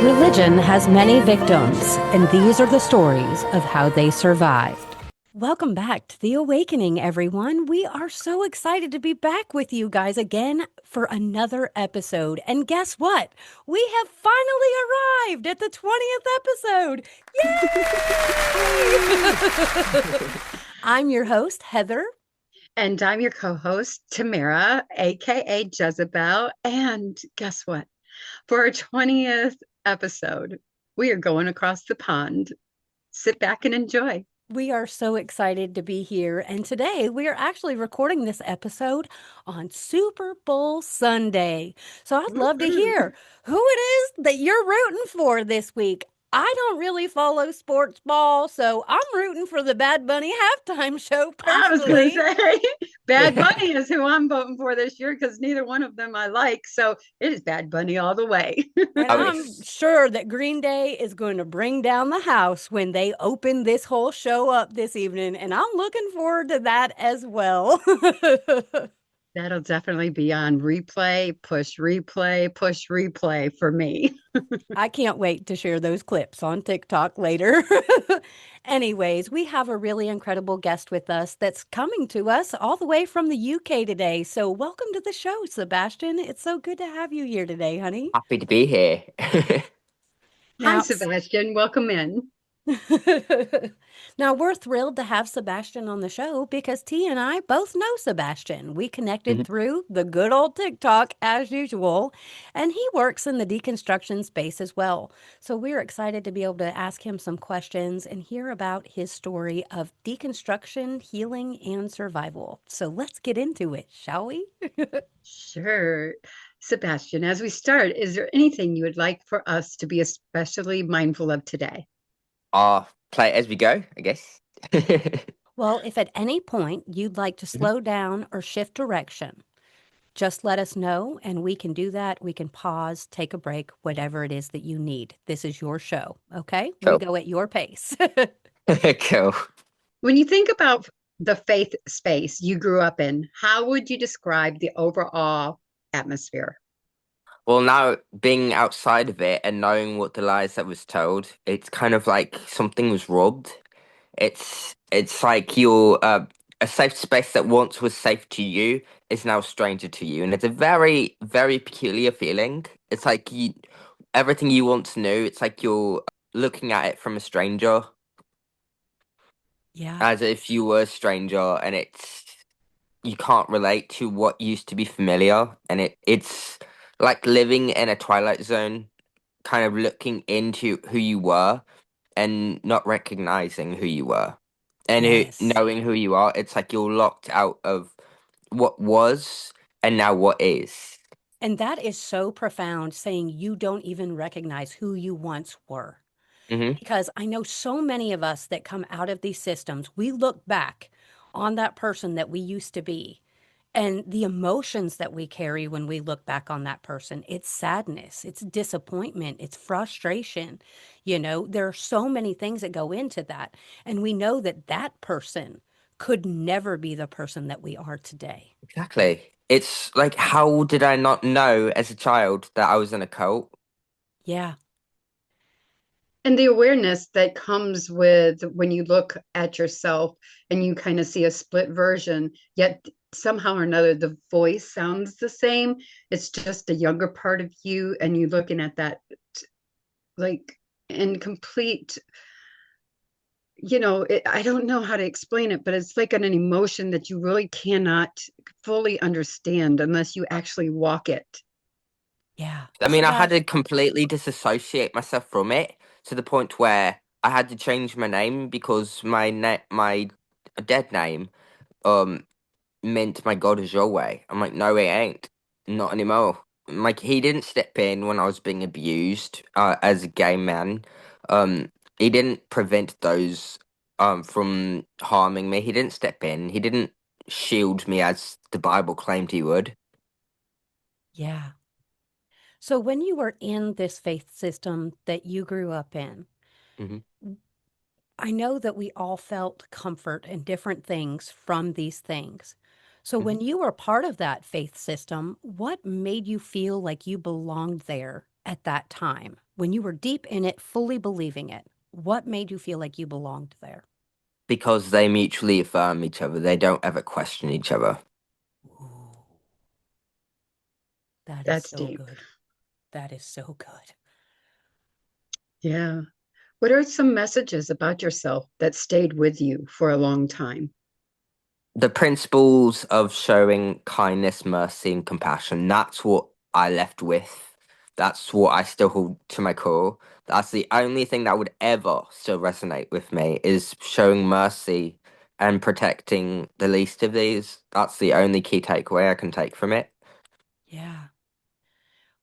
Religion has many victims, and these are the stories of how they survived. Welcome back to The Awakening, everyone. We are so excited to be back with you guys again for another episode. And guess what? We have finally arrived at the 20th episode. Yay! I'm your host, Heather. And I'm your co-host, Tamara, aka Jezebel. And guess what? For our 20th episode, we are going across the pond. Sit back and enjoy. We are so excited to be here. And today we are actually recording this episode on Super Bowl Sunday. So I'd love to Woo-hoo. hear who it is that you're rooting for this week. I don't really follow sports ball, so I'm rooting for the Bad Bunny halftime show I was going to personally. say, Bad Bunny is who I'm voting for this year because neither one of them I like. So it is Bad Bunny all the way. And I I'm was, sure that Green Day is going to bring down the house when they open this whole show up this evening. And I'm looking forward to that as well. That'll definitely be on replay, push replay for me. I can't wait to share those clips on TikTok later. Anyways, we have a really incredible guest with us that's coming to us all the way from the UK today. So, welcome to the show, Sebastian. It's so good to have you here today, honey. happy to be here. Hi, Now, Sebastian. Welcome in. now, we're thrilled to have Sebastian on the show because T and I both know Sebastian. We connected Mhm. through the good old TikTok as usual, and he works in the deconstruction space as well. So we're excited to be able to ask him some questions and hear about his story of deconstruction, healing, and survival. So let's get into it, shall we? Sure. Sebastian, as we start, is there anything you would like for us to be especially mindful of today? Play it as we go, I guess. Well, if at any point you'd like to Mhm. slow down or shift direction, just let us know and we can do that. We can pause, take a break, whatever it is that you need. This is your show, okay? We Cool. go at your pace. Cool. When you think about the faith space you grew up in, how would you describe the overall atmosphere? Well, now being outside of it and knowing what the lies that was told, it's kind of like something was robbed. It's like you're a safe space that once was safe to you is now a stranger to you, and it's a very, very peculiar feeling. It's like everything you once knew. It's like you're looking at it from a stranger, Yeah. as if you were a stranger, and you can't relate to what used to be familiar, and it's like living in a twilight zone, kind of looking into who you were and not recognizing who you were, and Yes. knowing who you are. It's like you're locked out of what was and now what is. And that is so profound, saying you don't even recognize who you once were. Hmm. Because I know so many of us that come out of these systems, we look back on that person that we used to be and the emotions that we carry when we look back on that person. It's sadness, it's disappointment, it's frustration. There are so many things that go into that. And we know that that person could never be the person that we are today. Exactly. It's like, how did I not know as a child that I was in a cult? Yeah. And the awareness that comes with when you look at yourself and you kind of see a split version, yet somehow or another the voice sounds the same. It's just a younger part of you, and you looking at that like in complete, I don't know how to explain it, but it's like an emotion that you really cannot fully understand unless you actually walk it. Yeah. I mean, I had Sebastian. to completely disassociate myself from it to the point where I had to change my name because my dead name um meant my God is your way. I'm like, no, it ain't. Not anymore. Like, he didn't step in when I was being abused as a gay man. Um, he didn't prevent those from harming me. He didn't step in. He didn't shield me as the Bible claimed he would. Yeah. So when you were in this faith system that you grew up in, Hmm. I know that we all felt comfort and different things from these things. So Hmm. when you were part of that faith system, what made you feel like you belonged there at that time when you were deep in it, fully believing it, what made you feel like you belonged there? Because they mutually affirm each other. They don't ever question each other. Ooh, that is That's so deep. good. That is so good. Yeah. What are some messages about yourself that stayed with you for a long time? The principles of showing kindness, mercy, and compassion, that's what I left with. That's what I still hold to my core. That's the only thing that would ever still resonate with me is showing mercy and protecting the least of these. That's the only key takeaway I can take from it. Yeah.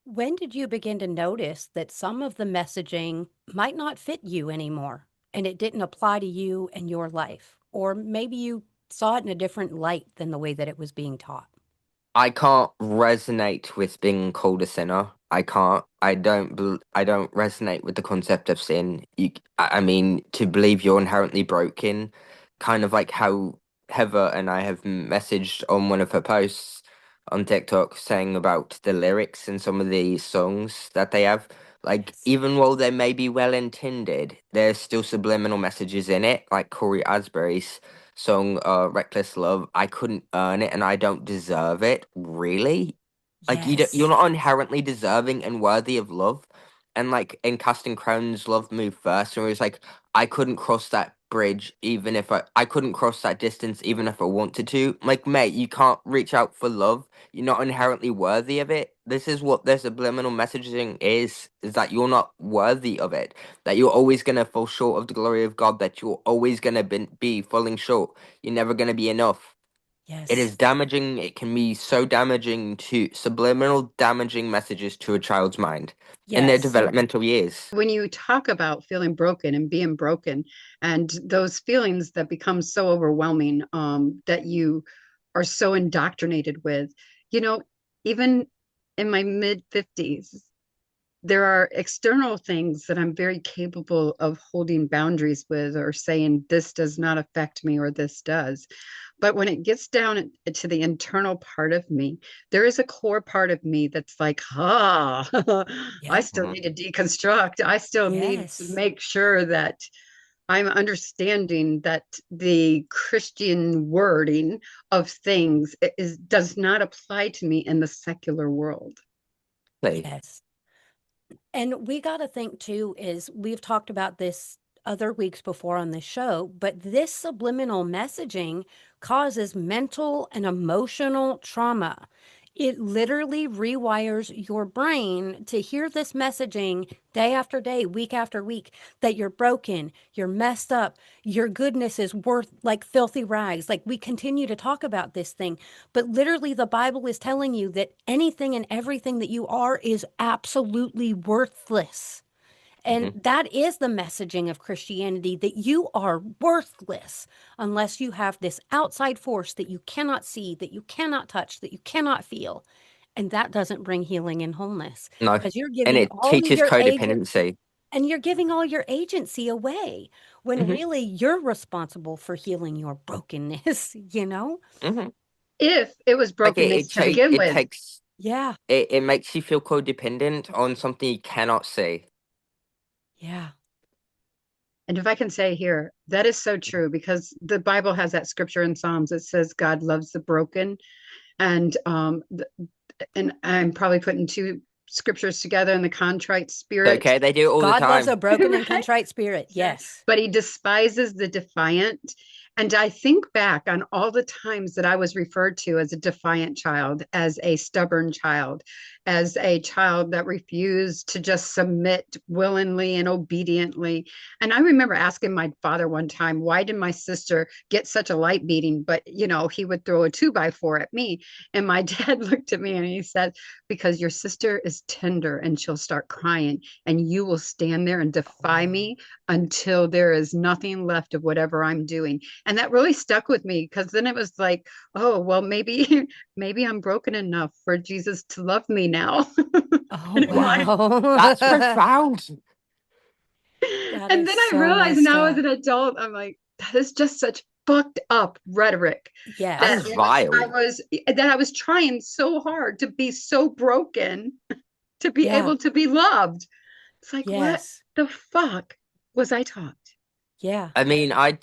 When did you begin to notice that some of the messaging might not fit you anymore and it didn't apply to you and your life? Or maybe you saw it in a different light than the way that it was being taught? I can't resonate with being called a sinner. I can't. I don't resonate with the concept of sin. I mean, to believe you're inherently broken, kind of like how Heather and I have messaged on one of her posts on TikTok saying about the lyrics in some of the songs that they have. Like, Yes. even while they may be well intended, there's still subliminal messages in it, like Corey Asbury's song Reckless Love. I couldn't earn it and I don't deserve it, really. Like you're Yes. not inherently deserving and worthy of love. And like in Casting Crowns, Love Moved First, and it was like I couldn't cross that bridge even if I couldn't cross that distance even if I wanted to. Like, mate, you can't reach out for love. You're not inherently worthy of it. This is what their subliminal messaging is that you're not worthy of it, that you're always going to fall short of the glory of God, that you're always going to be falling short. You're never going to be enough. It Yes. is damaging. It can be so damaging to subliminal damaging messages to a child's mind in their Yes. developmental years. When you talk about feeling broken and being broken and those feelings that become so overwhelming, that you are so indoctrinated with, you know, even in my mid 50s, there are external things that I'm very capable of holding boundaries with or saying this does not affect me or this does. But when it gets down to the internal part of me, there is a core part of me that's like, I Yep. still need to deconstruct. I still need to Yes. make sure that I'm understanding that the Christian wording of things does not apply to me in the secular world. Exactly. Yes. And we got to think too, is we've talked about this other weeks before on the show, but this subliminal messaging causes mental and emotional trauma. It literally rewires your brain to hear this messaging day after day, week after week, that you're broken, you're messed up, your goodness is worth like filthy rags. Like we continue to talk about this thing, but literally the Bible is telling you that anything and everything that you are is absolutely worthless. And Hmm. that is the messaging of Christianity, that you are worthless unless you have this outside force that you cannot see, that you cannot touch, that you cannot feel. And that doesn't bring healing and wholeness No, because you're and giving it all teaches your codependency. and you're giving all your agency away when Hmm. really you're responsible for healing your brokenness, you know? Hmm. If it was Like brokenness to begin it with. takes Yeah. it makes you feel codependent on something you cannot see. Yeah. And if I can say here, that is so true because the Bible has that scripture in Psalms that says God loves the broken. And and I'm probably putting two scriptures together in the contrite spirit. Okay, they do it all the God loves time. a broken and Right? contrite spirit. Right. Yes. But he despises the defiant. And I think back on all the times that I was referred to as a defiant child, as a stubborn child, as a child that refused to just submit willingly and obediently. And I remember asking my father one time, why did my sister get such a light beating? But, he would throw a 2x4 at me. And my dad looked at me and he said, because your sister is tender and she'll start crying and you will stand there and defy Oh, me until there is nothing left of whatever I'm doing. And that really stuck with me because then it was like, oh, well, maybe, maybe I'm broken enough for Jesus to love me now. oh And it Wow, was. that's wow. profound. That And is then I so realized messed now as up. an adult, I'm like, that is just such fucked up rhetoric That that is Yes. I vile. was that I was trying so hard to be so broken to be Yeah. able to be loved. It's like, what Yes. the fuck was I taught? Yeah. I mean, I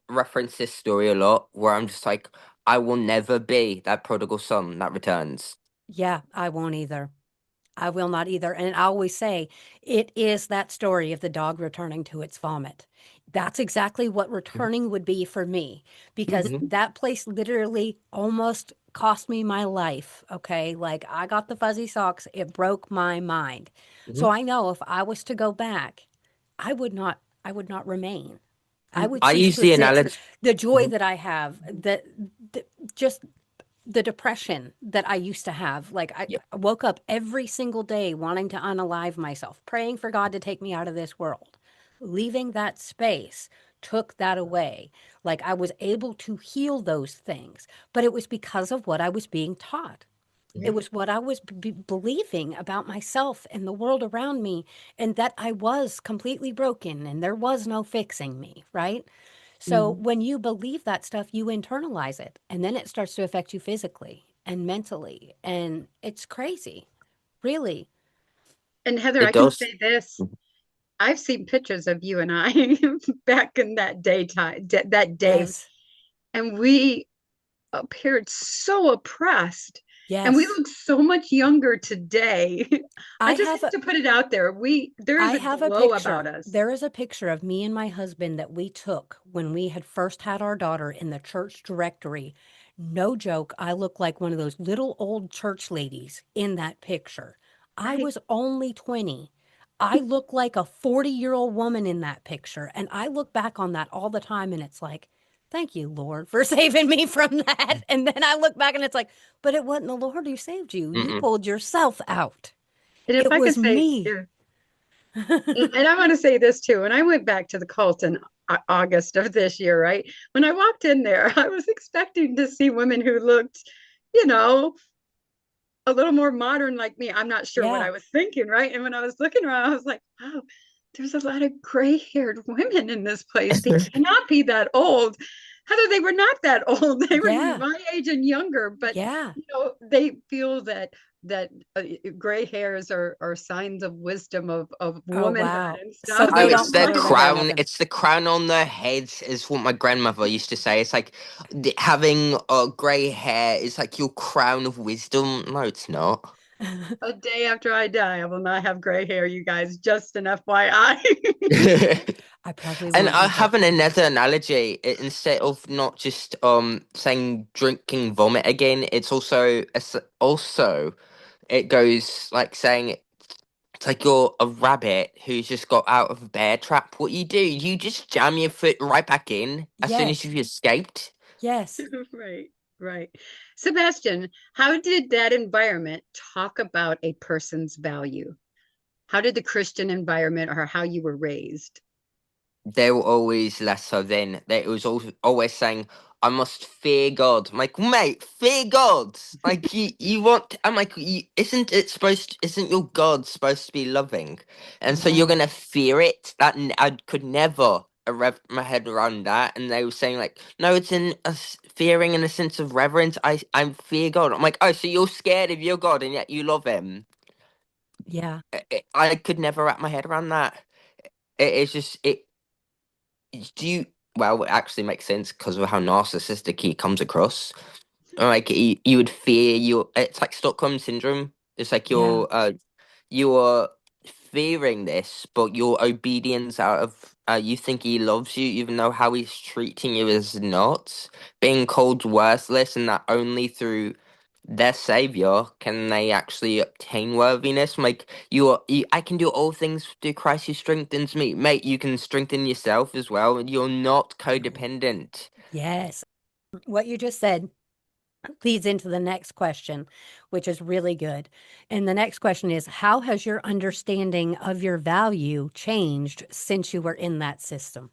reference this story a lot where I'm just like, I will never be that prodigal son that returns. Yeah. I won't either. I will not either. And I always say it is that story of the dog returning to its vomit. That's exactly what returning would be for me because Hmm. that place literally almost cost me my life. Okay. Like I got the fuzzy socks, it broke my mind. So Hmm. I know if I was to go back, I would not remain. I Mhm. would I cease use to the exist. analogy. The joy that I have, the just the depression that I used to have. Like Yeah. I woke up every single day wanting to unalive myself, praying for God to take me out of this world. Leaving that space took that away. Like I was able to heal those things, but it was because of what I was being taught. It Right. was what I was believing about myself and the world around me, and that I was completely broken and there was no fixing me, right? So Mhm. when you believe that stuff, you internalize it, and then it starts to affect you physically and mentally. And it's crazy, really. And Heather, I It can does. say this. I've seen pictures of you and I back in that daytime, that day, Yes, and we appeared so oppressed. And we yes. look so much younger today. I I just have have a to put it out there. There is I a have a glow about picture. us. There is a picture of me and my husband that we took when we had first had our daughter in the church directory. No joke, I look like one of those little old church ladies in that picture. I Right. was only 20. I look like a 40-year-old woman in that picture. And I look back on that all the time and it's like, thank you, Lord, for saving me from that. And then I look back and it's like, but it wasn't the Lord who saved you. You Mm-mm. pulled yourself out. And if It I was could say, me. yeah, and I want to say this too. When I went back to the cult in August of this year, right? When I walked in there, I was expecting to see women who looked, you know, a little more modern like me. I'm not sure what Yeah. I was thinking, right? And when I was looking around, I was like, wow, there's a lot of gray-haired women in this place. They cannot be that old. Heather, they were not that old. They were Yeah. my age and younger, but Yeah. they feel that gray hairs are signs of wisdom of Oh, womanhood wow. and So stuff. Oh, they And I'm it's don't the color like, their hair crown. nothing. It's the crown on their heads, is what my grandmother used to say. It's like having grey hair is like your crown of wisdom. No, it's not. a day after I die, I will not have gray hair, you guys. Just an FYI. I probably And won't I either. have another analogy. Instead of not just saying drinking vomit again, it's also it goes like saying it's like you're a rabbit who's just got out of a bear trap. What you do, you just jam your foot right back in as soon as Yes. you've escaped. Yes. Right, right. Sebastian, how did that environment talk about a person's value? How did the Christian environment or how you were raised? They were always less so then. It was always saying, I must fear God. I'm like, mate, fear God. Like, you want, I'm like, isn't your God supposed to be loving? And so you're Yeah. going to fear it? I could never wrap my head around that. And they were saying, like, no, it's in fearing in a sense of reverence. I fear God. I'm like, oh, so you're scared of your God and yet you love him. Yeah. I could never wrap my head around that. It's just, do you well, it actually makes sense because of how narcissistic he comes across. Like you would fear you. It's like Stockholm syndrome. It's like Yeah. you're fearing this, but your obedience out of you think he loves you, even though how he's treating you is not. Being called worthless, and that only through their savior can they actually obtain worthiness. Like I can do all things through Christ who strengthens me, mate. You can strengthen yourself as well. You're not codependent. Yes. What you just said leads into the next question, which is really good. And the next question is, how has your understanding of your value changed since you were in that system?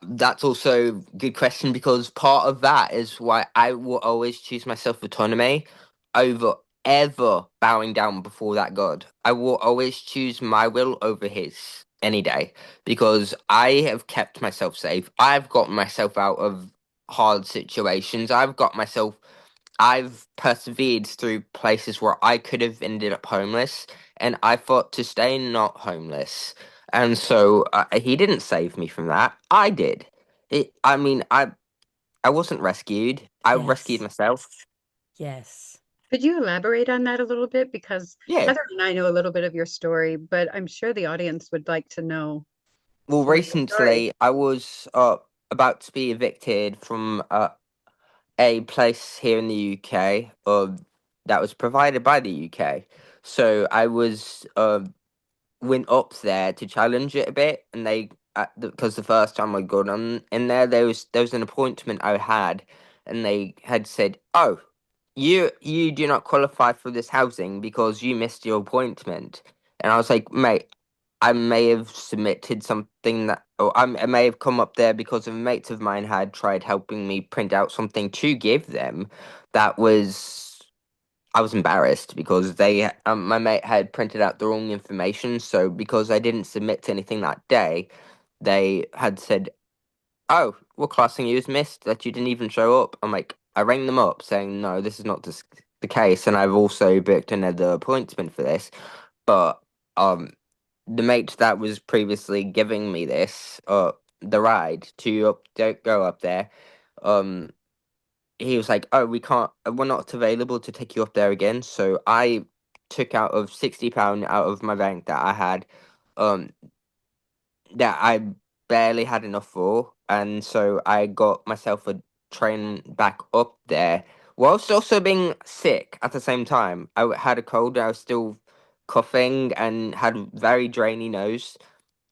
That's also a good question because part of that is why I will always choose my self autonomy over ever bowing down before that God. I will always choose my will over his any day because I have kept myself safe. I've got myself out of hard situations. I've got myself I've persevered through places where I could have ended up homeless, and I fought to stay not homeless. And so he didn't save me from that. I did. I mean, I wasn't rescued. I rescued Yes. myself. Yes. Could you elaborate on that a little bit? Because Yeah. Heather and I know a little bit of your story, but I'm sure the audience would like to know Well, some of your story. recently I was about to be evicted from a place here in the UK that was provided by the UK. So I was went up there to challenge it a bit, and they because the first time I got on in there, there was an appointment I had, and they had said, "Oh, you do not qualify for this housing because you missed your appointment." And I was like, "Mate, I may have submitted something that, or I may have come up there because a mate of mine had tried helping me print out something to give them that was." I was embarrassed because my mate had printed out the wrong information. So because I didn't submit anything that day, they had said, "Oh, we're classing you as missed. That you didn't even show up." I'm like, I rang them up saying, "No, this is not the case, and I've also booked another appointment for this." But um, the mate that was previously giving me the ride to go up there, um, he was like, "Oh, we're not available to take you up there again." So I took out of £60 out of my bank that I had, um, that I barely had enough for, and so I got myself a train back up there, whilst also being sick at the same time. Had a cold. I was still coughing and had a very drainy nose,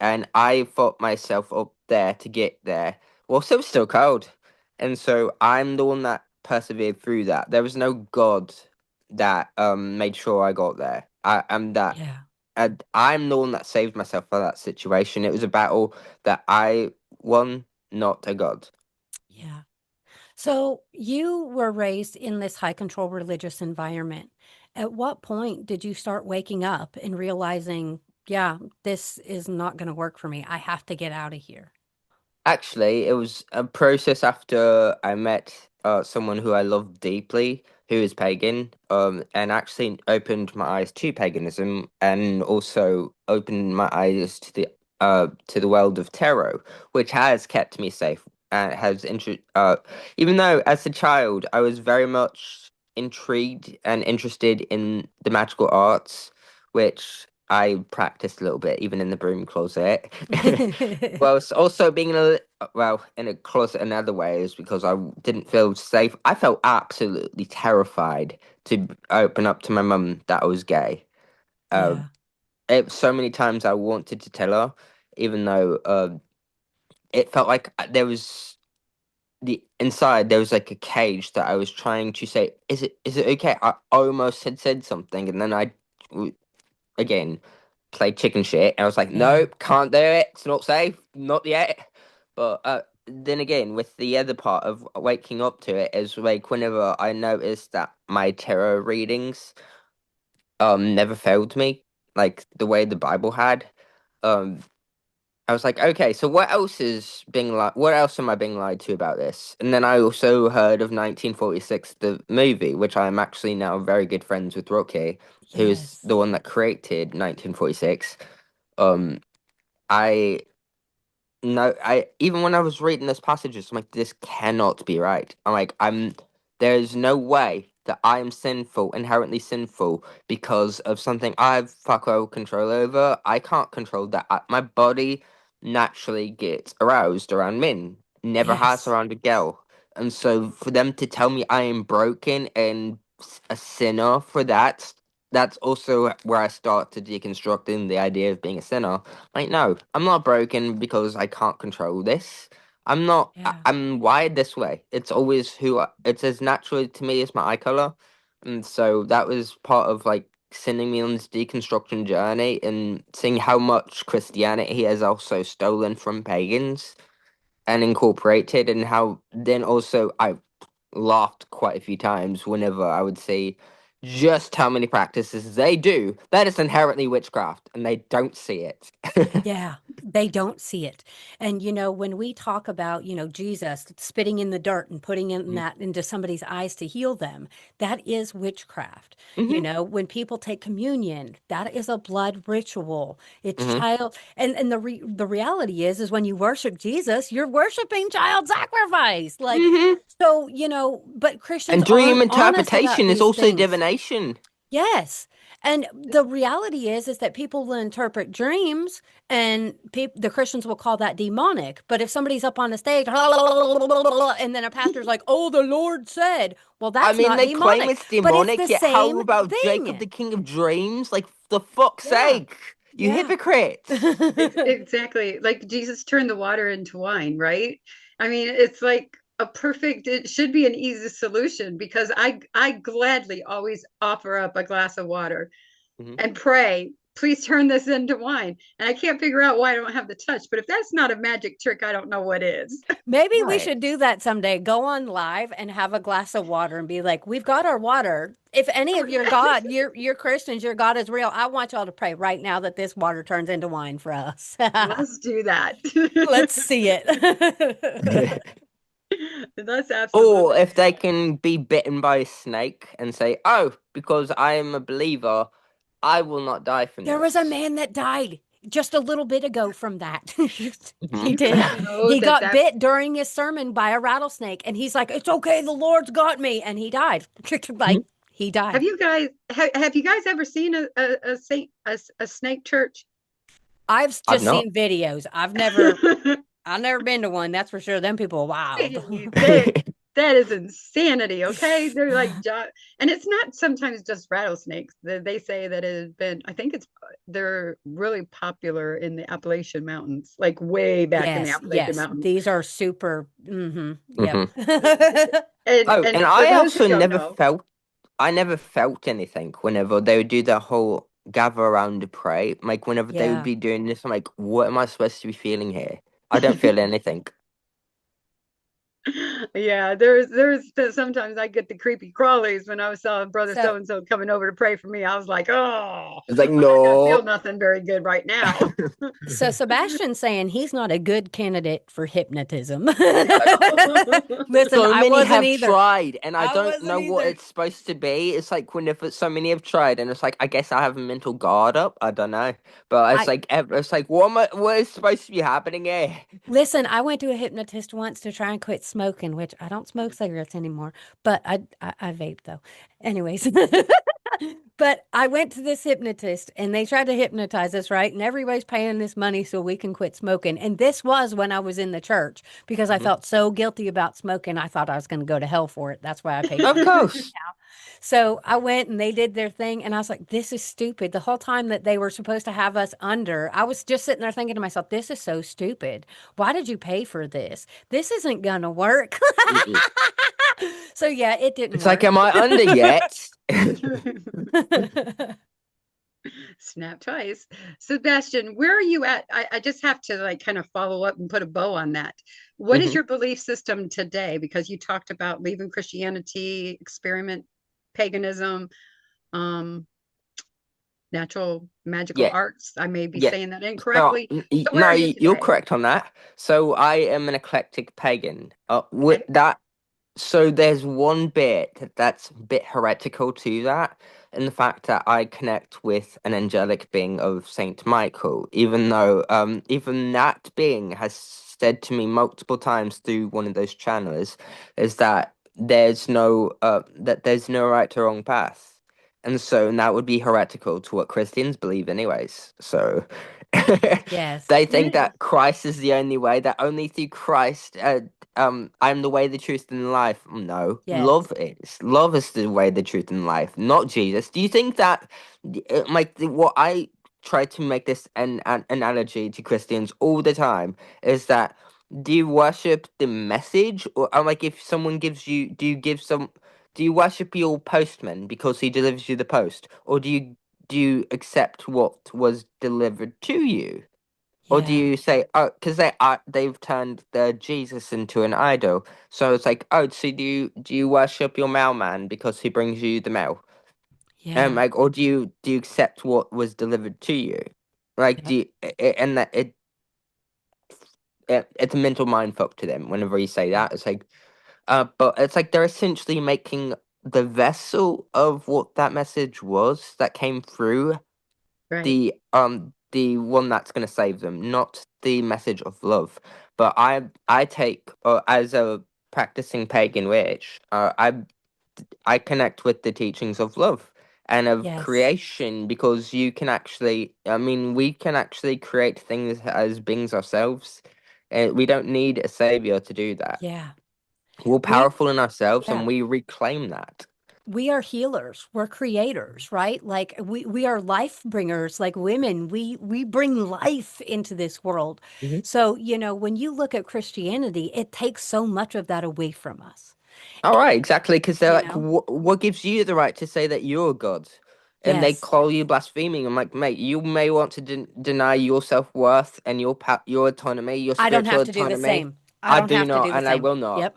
and I fought myself up there to get there. Whilst it was still cold, and so I'm the one that persevered through that. There was no God that made sure I got there. I am that. Yeah. And I'm the one that saved myself for that situation. It was a battle that I won, not a God. Yeah. So you were raised in this high control religious environment. At what point did you start waking up and realizing, yeah, this is not going to work for me. I have to get out of here? Actually, it was a process after I met someone who I loved deeply, who is pagan, and actually opened my eyes to paganism, and also opened my eyes to the world of tarot, which has kept me safe and even though as a child I was very much intrigued and interested in the magical arts, which I practiced a little bit, even in the broom closet. Well, it's also being in a closet in other ways because I didn't feel safe. I felt absolutely terrified to open up to my mum that I was gay. Uh, Yeah. so many times I wanted to tell her, even though it felt like there was like a cage that I was trying to say, is it okay? I almost had said something, and then again played chicken shit. And I was like, Yeah. nope, can't do it. It's not safe. Not yet. But then again, with the other part of waking up to it is like whenever I noticed that my tarot readings never failed me, like the way the Bible had. Um, I was like, okay, so what else am I being lied to about this? And then I also heard of 1946, the movie, which I am actually now very good friends with Rocky, who is Yes. the one that created 1946. Um, I no, I even when I was reading this passages, I'm like, this cannot be right. There's no way that I am sinful, inherently sinful, because of something I've fuck all control over. I can't control that. My body naturally gets aroused around men, never has Yes. around a girl. And so for them to tell me I am broken and a sinner for that, that's also where I started deconstructing the idea of being a sinner. Like, no, I'm not broken because I can't control this. I'm not. Yeah. I'm wired this way. It's as natural to me as my eye color, and so that was part of like sending me on this deconstruction journey and seeing how much Christianity has also stolen from pagans and incorporated, and how then also I laughed quite a few times whenever I would see just how many practices they do, that is inherently witchcraft, and they don't see it. Yeah, they don't see it. And when we talk about, Jesus spitting in the dirt and putting in that into somebody's eyes to heal them, that is witchcraft. Hmm. When people take communion, that is a blood ritual. It's Hmm. child and the reality is when you worship Jesus, you're worshiping child sacrifice. Like Hmm. so, but Christians And dream aren't honest about interpretation is these also things. divination. Yes. And the reality is that people will interpret dreams and the Christians will call that demonic. But if somebody's up on a stage and then a pastor's like, "Oh, the Lord said," well, I that's mean, not they claim demonic, it's but it's demonic, the yet how same about Jacob, thing. the king of dreams? Like, for fuck's Yeah. sake, you Yeah. hypocrites! Exactly. Like Jesus turned the water into wine, right? I mean, it's like a perfect, it should be an easy solution because I gladly always offer up a glass of water Hmm. and pray, please turn this into wine. And I can't figure out why I don't have the touch, but if that's not a magic trick, I don't know what is. Maybe we Right. should do that someday. Go on live and have a glass of water and be like, "We've got our water. If any Oh of your yes. God, your Christians, your God is real. I want y'all to pray right now that this water turns into wine for us." Let's do that. Let's see it. That's Or absolutely if they can be bitten by a snake and say, "Oh, because I am a believer, I will not die from There was a this." man that died just a little bit ago from that. He Mhm. you guys did. know He that got that's bit during his sermon by a rattlesnake, and he's like, "It's okay, the Lord's got me," and he died. Like he died. have you guys ever seen a saint a snake church? I've I've just not. seen videos. I've never been to one, that's for sure. Them people are wild. that that is insanity. Okay, they're like and it's not sometimes just rattlesnakes. They say that it has been. I think it's they're really popular in the Appalachian Mountains, like way back in the Yes, Appalachian yes. Mountains. These are super. Yep. Hmm. Oh, And and for I those who also don't never know, felt. I never felt anything whenever they would do the whole gather around to pray. Like whenever they would Yeah. be doing this, I'm like, what am I supposed to be feeling here? I don't feel anything. yeah, sometimes I get the creepy crawlies when I saw brother So so and so coming over to pray for me. I was like, oh, It's like, I'm not gonna feel no. nothing very good right now. So Sebastian's saying he's not a good candidate for hypnotism. Listen, So I many wasn't have either. tried, and I I don't wasn't know what either. it's supposed to be. It's like whenever so many have tried, and it's like I guess I have a mental guard up. I don't know, but I it's like what is supposed to be happening here? Listen, I went to a hypnotist once to try and quit smoking, which I don't smoke cigarettes anymore, but I vape though. Anyways, but I went to this hypnotist and they tried to hypnotize us, right? And everybody's paying this money so we can quit smoking. And this was when I was in the church because I Hmm. felt so guilty about smoking. I thought I was going to go to hell for it. That's why I paid for Of the course. so I went and they did their thing, and I was like, this is stupid. The whole time that they were supposed to have us under, I was just sitting there thinking to myself, this is so stupid. Why did you pay for this? This isn't gonna work. Mm-mm. So yeah, it didn't It's like, work. am I under yet? Snap twice. Sebastian, where are you at? I just have to like kind of follow up and put a bow on that. What is Hmm. your belief system today? Because you talked about leaving Christianity, experiment, paganism, um, natural magical Yeah, arts. I may be yeah. saying that Oh, incorrectly. So where no, are you you're today? correct on that. So I am an eclectic pagan. With Okay. that, so there's one bit that's a bit heretical to that, in the fact that I connect with an angelic being of Saint Michael, even though even that being has said to me multiple times through one of those channels, is that there's no right or wrong path. And that would be heretical to what Christians believe anyways. So Yes, they think Yeah. that Christ is the only way, that only through Christ I'm the way, the truth, and life. No, yes, love is the way, the truth, and life, not Jesus. Do you think that what I try to make this an analogy to Christians all the time is that, do you worship the message, or like if someone gives you, do you worship your postman because he delivers you the post, or do you accept what was delivered to you? Or do yeah. you say, oh, because they've turned their Jesus into an idol, so it's like, oh, so do you worship your mailman because he brings you the mail? Yeah. Like, or do you accept what was delivered to you? Like, Yep. and that it's a mental mind fuck to them whenever you say Yeah. that. It's like, but it's like they're essentially making the vessel of what that message was that came through Right. the one that's gonna save them, not the message of love. But I take as a practicing pagan witch, I connect with the teachings of love and of Yes. creation because you can actually, I mean, we can actually create things as beings ourselves. We don't need a savior to do that. Yeah. We're We powerful in ourselves yeah. and we reclaim that. We are healers. We're creators, right? Like we are life bringers, like women. We bring life into this world. Mhm. So, when you look at Christianity, it takes so much of that away from us. All right, exactly, because they're You like, know? what gives you the right to say that you're God? And they Yes. call you blaspheming. I'm like, mate, you may want to deny your self worth and your autonomy, your I don't spiritual have to do the autonomy. same. I I don't do have to not, do the and I same. will not. Yep.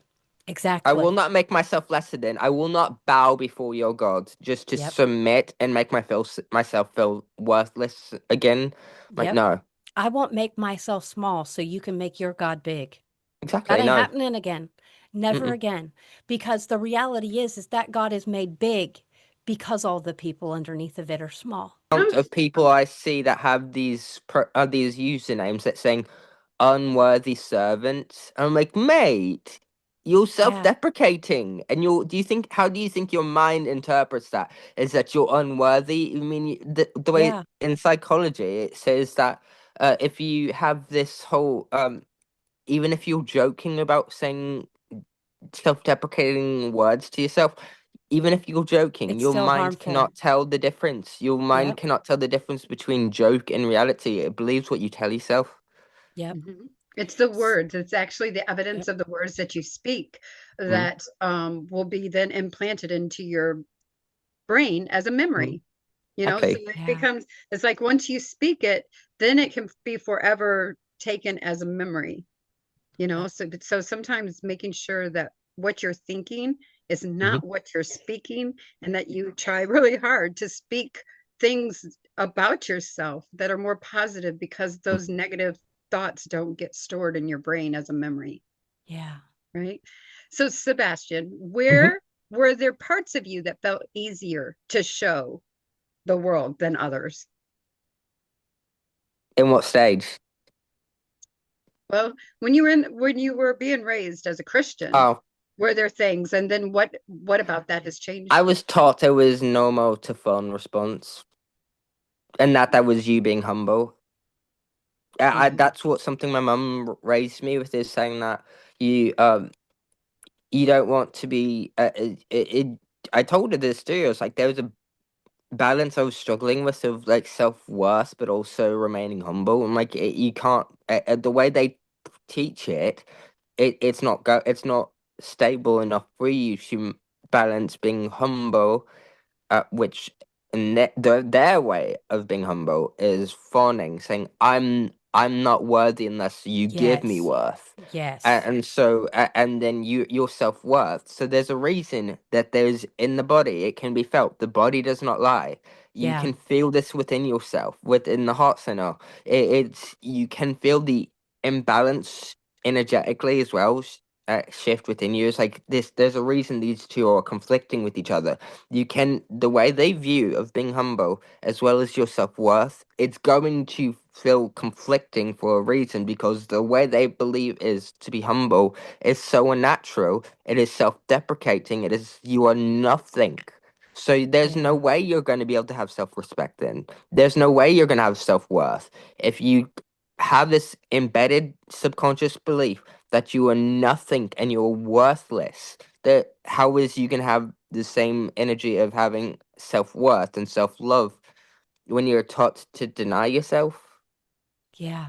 I will Exactly. not make myself lesser than. I will not bow before your God just to Yep. submit and make myself feel worthless again. Like, Yep. no, I won't make myself small so you can make your God big. That exactly, ain't no. happening again. Never Mm-mm. again. Because the reality is that God is made big because all the people underneath of it are small. I'm Amount of people I see that have these usernames that saying unworthy servant. I'm like, mate, you're Yeah. self-deprecating, and how do you think your mind interprets that? Is that you're unworthy? I mean, the way Yeah. in psychology it says that if you have this whole even if you're joking about saying self-deprecating words to yourself. Even if you're joking, It's your still mind harmful. cannot tell the difference. Your mind Yep. cannot tell the difference between joke and reality. It believes what you tell yourself. Yep. Mhm. It's the S- words. It's actually the evidence Yep. of the words that you speak Mm, that will be then implanted into your brain as a mm, memory. So exactly. it Yeah. becomes, it's like once you speak it, then it can be forever taken as a memory. Yep. So sometimes making sure that what you're thinking is Hmm. not what you're speaking, and that you try really hard to speak things about yourself that are more positive, because those negative thoughts don't get stored in your brain as a memory, Yeah. right? So Sebastian, Hmm. where were there parts of you that felt easier to show the world than others? In what stage? Well, when you were being raised as a Christian, Oh, were there things, and then what about that has I changed? was taught it was normal to phone response, and that was you being humble. Mhm. That's what something my mum raised me with is saying that you don't want to be. I told her this too. I was like, there was a balance I was struggling with of like self-worth, but also remaining humble. And like you can't the way they teach it's not stable enough for you to balance being humble, which their way of being humble is fawning, saying I'm not worthy unless you give me Yes. worth. Yes. And then your self-worth. So there's a reason that there's in the body, it can be felt. The body does not lie. You Yeah. can feel this within yourself, within the heart center. It's you can feel the imbalance energetically as well. Shift within you. It's like this. There's a reason these two are conflicting with each other. The way they view of being humble as well as your self-worth, it's going to feel conflicting for a reason because the way they believe is to be humble is so unnatural. It is self-deprecating. It is you are nothing. So there's no Yeah. way you're going to be able to have self-respect then. There's no way you're going to have self-worth if you have this embedded subconscious belief that you are nothing and you're worthless. That how is you can have the same energy of having self-worth and self-love when you're taught to deny yourself? Yeah.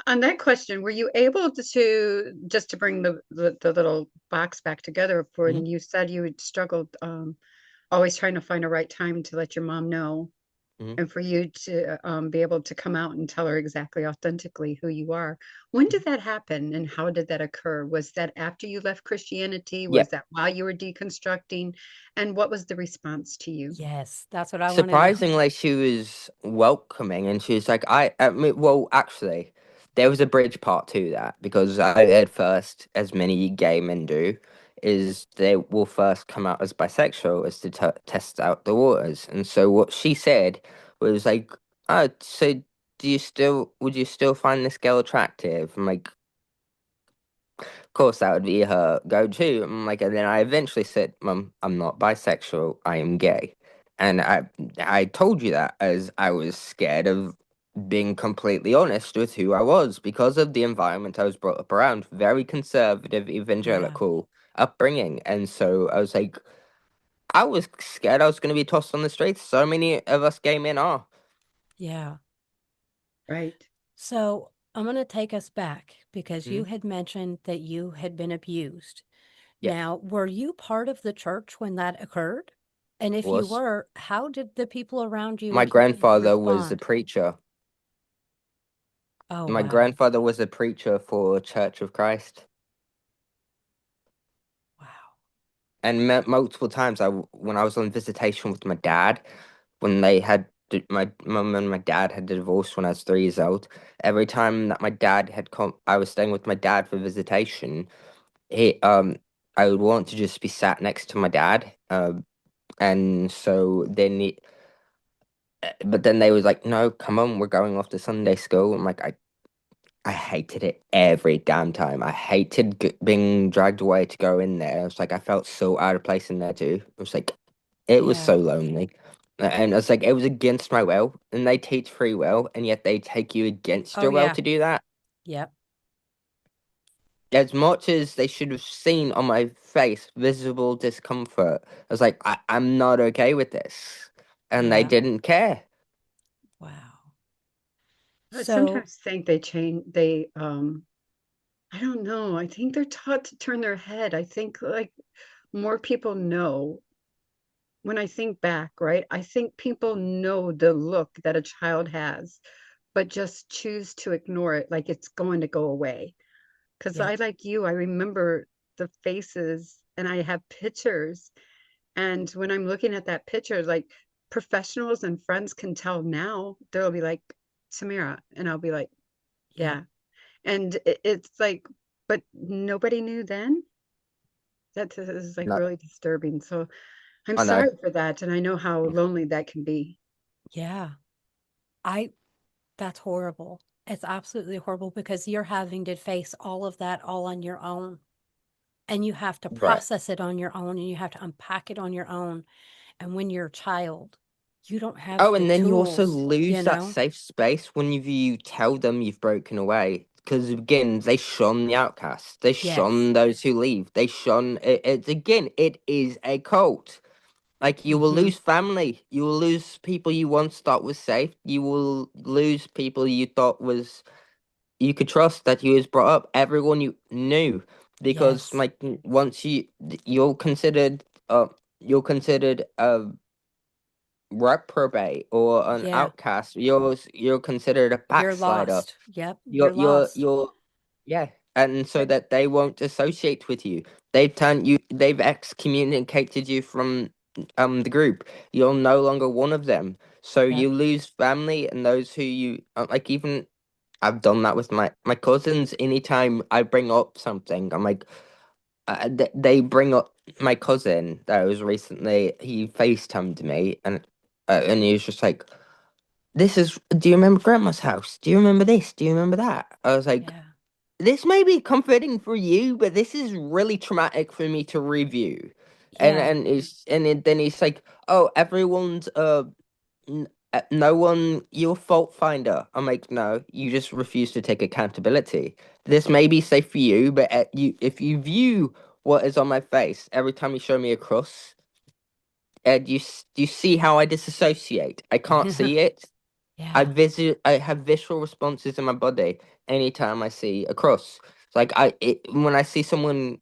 On that question, were you able to just to bring the little box back together for Mhm. when you said you had struggled, always trying to find a right time to let your mom know? Mhm. and for you to be able to come out and tell her exactly authentically who you are. When did that happen and how did that occur? Was that after you left Christianity? Yeah. Was that while you were deconstructing? And what was the response to you? Yes, that's what I want to know. Surprisingly, she was welcoming, and she was like, I mean, well, actually, there was a bridge part to that because I at first, as many gay men do, is they will first come out as bisexual as to test out the waters. And so what she said was like, oh, so would you still find this girl attractive? I'm like, course, that would be her go-to. I'm like, and then I eventually said, "Mum, I'm not bisexual. I am gay," and I told you that as I was scared of being completely honest with who I was because of the environment I was brought up around, very conservative, Yeah, evangelical upbringing, and so I was like, I was scared I was going to be tossed on the streets. So many of us gay men are. yeah. Right. So I'm going to take us back because you Mhm. had mentioned that you had been abused. Yes, Now, were you part of the church when that occurred? And if you was were, how did the people around you my and community grandfather was a respond? preacher. Oh, My wow. grandfather was a preacher for Church of Christ. Wow. And multiple times, when I was on visitation with my dad, when my mum and my dad had divorced when I was 3 years old. Every time that my dad had come, I was staying with my dad for visitation. He I would want to just be sat next to my dad. And so but then they was like, "No, come on, we're going off to Sunday school." I'm like, I hated it every damn time. I hated being dragged away to go in there. I was like, I felt so out of place in there too. It was like, it was Yeah. so lonely. And it's like, it was against my will. And they teach free will, and yet they take you against Oh, your will yeah. to do that. Yep. As much as they should have seen on my face visible discomfort, I was like, I'm not okay with this. And they Yeah. didn't care. Wow. I So, sometimes think they change, they, I don't know. I think they're taught to turn their head. I think like more people know when I think back, right? I think people know the look that a child has, but just choose to ignore it like it's going to go away. Because yep. I, like you, I remember the faces and I have pictures. And when I'm looking at that picture, like professionals and friends can tell now, they'll be like, Samira. And I'll be like, Yep. yeah. And it's like, but nobody knew then. That is like No, really disturbing. So I'm I know. sorry for that. And I know how lonely that can be. Yeah. I, that's horrible. It's absolutely horrible because you're having to face all of that all on your own. And you have to Right. process it on your own and you have to unpack it on your own. And when you're a child, you don't have Oh, the and then you also tools, you lose that know? safe space when you tell them you've broken away. Because again, they shun the outcasts. They Yes. shun those who leave. They shun it. It's again, it is a cult. Like you will Mm-hmm. lose family. You will lose people you once thought was safe. You will lose people you thought was you could trust that you was brought up. Everyone you knew, because Yes. like once you're considered you're considered reprobate or an Yeah. outcast. You're considered a You're backslider. lost. Yep. You're You're you're lost. you're yeah, and so But that they won't associate with you. They've excommunicated you from the group. You're no longer one of them. So Yep. you lose family and those who you like. Even I've done that with my cousins. Anytime I bring up something, I'm like, they bring up my cousin that was recently. He FaceTimed me and he was just like, "This is. Do you remember Grandma's house? Do you remember this? Do you remember that?" I was like, Yeah. "This may be comforting for you, but this is really traumatic for me to review." Yeah. Then he's like, "Oh, everyone's no one, you're fault finder." I'm like, no, you just refuse to take accountability. This may be safe for you, but if you view what is on my face every time you show me a cross, you see how I disassociate. I can't see it. Yeah. I have visceral responses in my body anytime I see a cross. It's like when I see someone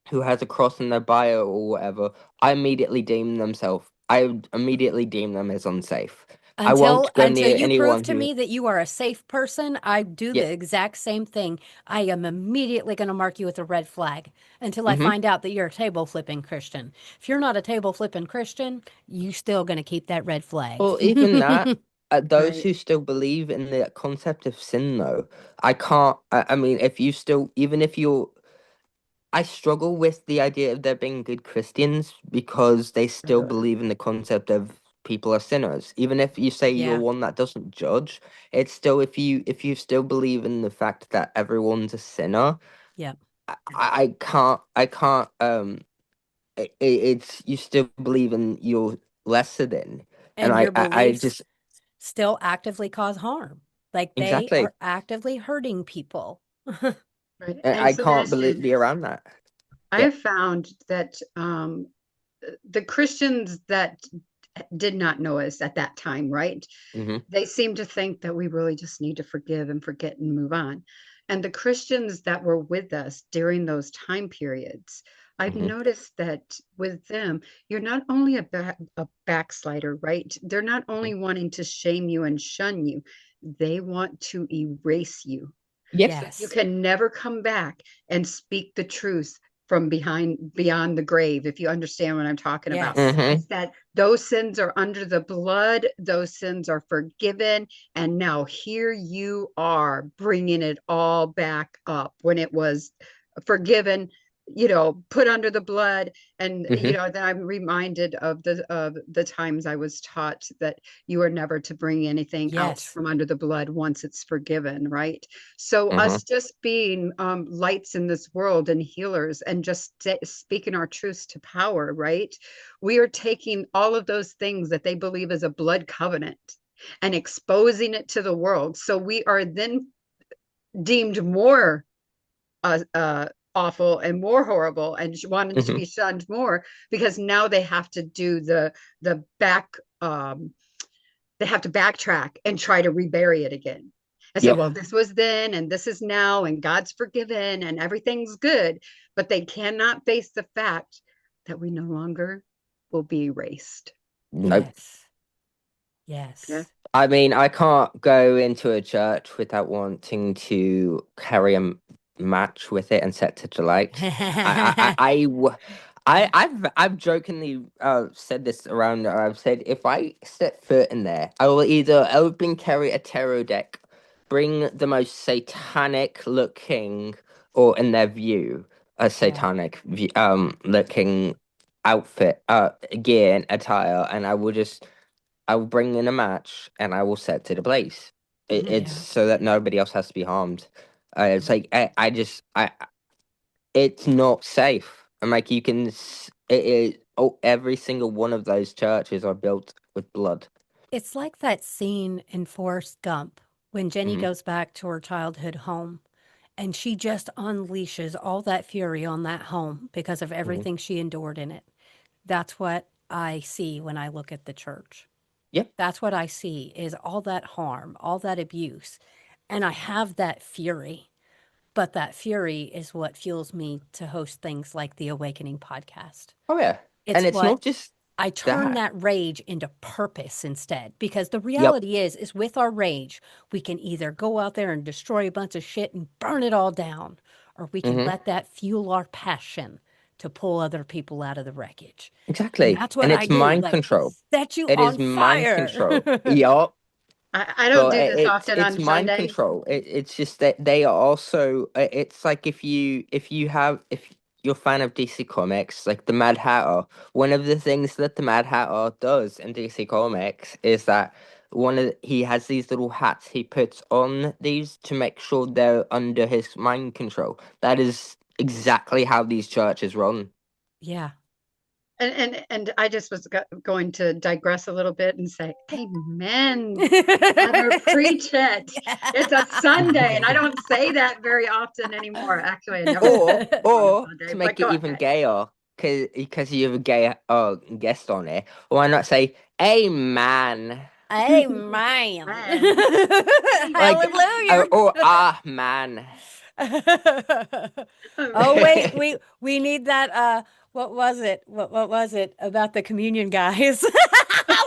who has a cross in their bio or whatever, I immediately deem themselves. I would immediately deem them as unsafe. I Until won't go until near you prove anyone to who. me that you are a safe person, I do Yeah. the exact same thing. I am immediately going to mark you with a red flag until I Hmm. find out that you're a table flipping Christian. If you're not a table flipping Christian, you still going to keep that red flag. Well, even that, those Right. who still believe in the concept of sin, though, I can't. I mean, if you still, even if you're, I struggle with the idea of there being good Christians because they still believe in the concept of people are sinners. Even if you say you're Yeah. one that doesn't judge, it's still if you still believe in the fact that everyone's a sinner, Yep. I can't it's you still believe in you're lesser than, and And your I beliefs just still actively cause harm. Like they exactly. are actively hurting people. Right. And I can't Sebastian, be around that. I Yeah. have found that the Christians that did not know us at that time, right? Hmm. They seem to think that we really just need to forgive and forget and move on. And the Christians that were with us during those time periods, I've Hmm. noticed that with them, you're not only a backslider, right? They're not only wanting to shame you and shun you, they want to erase you. Yep. So you Yes. can never come back and speak the truth from behind beyond the grave, if you understand what I'm talking about. Yes. Hmm. It's that those sins are under the blood, those sins are forgiven, and now here you are bringing it all back up when it was forgiven, put under the blood. And Hmm. then I'm reminded of the times I was taught that you are never to bring anything out Yes. from under the blood once it's forgiven, right? So Hmm. us just being lights in this world and healers and just speaking our truths to power, right? We are taking all of those things that they believe is a blood covenant and exposing it to the world. So we are then deemed more awful and more horrible and wanted to Hmm. be shunned more, because now they have to do the back they have to backtrack and try to rebury it again and say, Yep. well, Yeah. this was then and this is now and God's forgiven and everything's good. But they cannot face the fact that we no longer will be erased. Nope. Yes. Yeah. Yes. I mean, I can't go into a church without wanting to carry a match with it and set to light. I've jokingly said this around. I've said if I set foot in there, I will either openly carry a tarot deck, bring the most satanic looking, or in their view, a Yeah. satanic looking outfit, gear and attire, and I will bring in a match and I will set to the blaze. Mhm. It's Yeah. so that nobody else has to be harmed. It's like it's not safe. And like you can, every single one of those churches are built with blood. It's like that scene in Forrest Gump when Jenny Hmm. goes back to her childhood home and she just unleashes all that fury on that home because of Hmm. everything she endured in it. That's what I see when I look at the church. Yep. That's what I see is all that harm, all that abuse. And I have that fury, but that fury is what fuels me to host things like the Awakening podcast. Oh yeah. It's And it's what not just I turn that. that rage into purpose instead, because the Yep. reality is with our rage, we can either go out there and destroy a bunch of shit and burn it all down, or we can Hmm. let that fuel our passion to pull other people out of the wreckage. And Exactly. that's what And I it's do, mind like control. set you It is on mind control. fire. Yup. I don't But do this often it's on mind Sunday. control. It's just that they are also. It's like if you're a fan of DC Comics, like the Mad Hatter. One of the things that the Mad Hatter does in DC Comics is that he has these little hats he puts on these to make sure they're under his mind control. That is exactly how these churches run. Yeah. And I just was going to digress a little bit and say, Amen, brother, preach it. It's a Sunday, and I don't say that very often anymore. Actually, I never say anything on a Or Sunday, to but make it go even ahead. gayer, because you have a gay guest on it, why not say "Amen"? Amen. Man, Like, Hallelujah. or "Ah man." Oh wait, we need that What was it? What was it about the communion guys?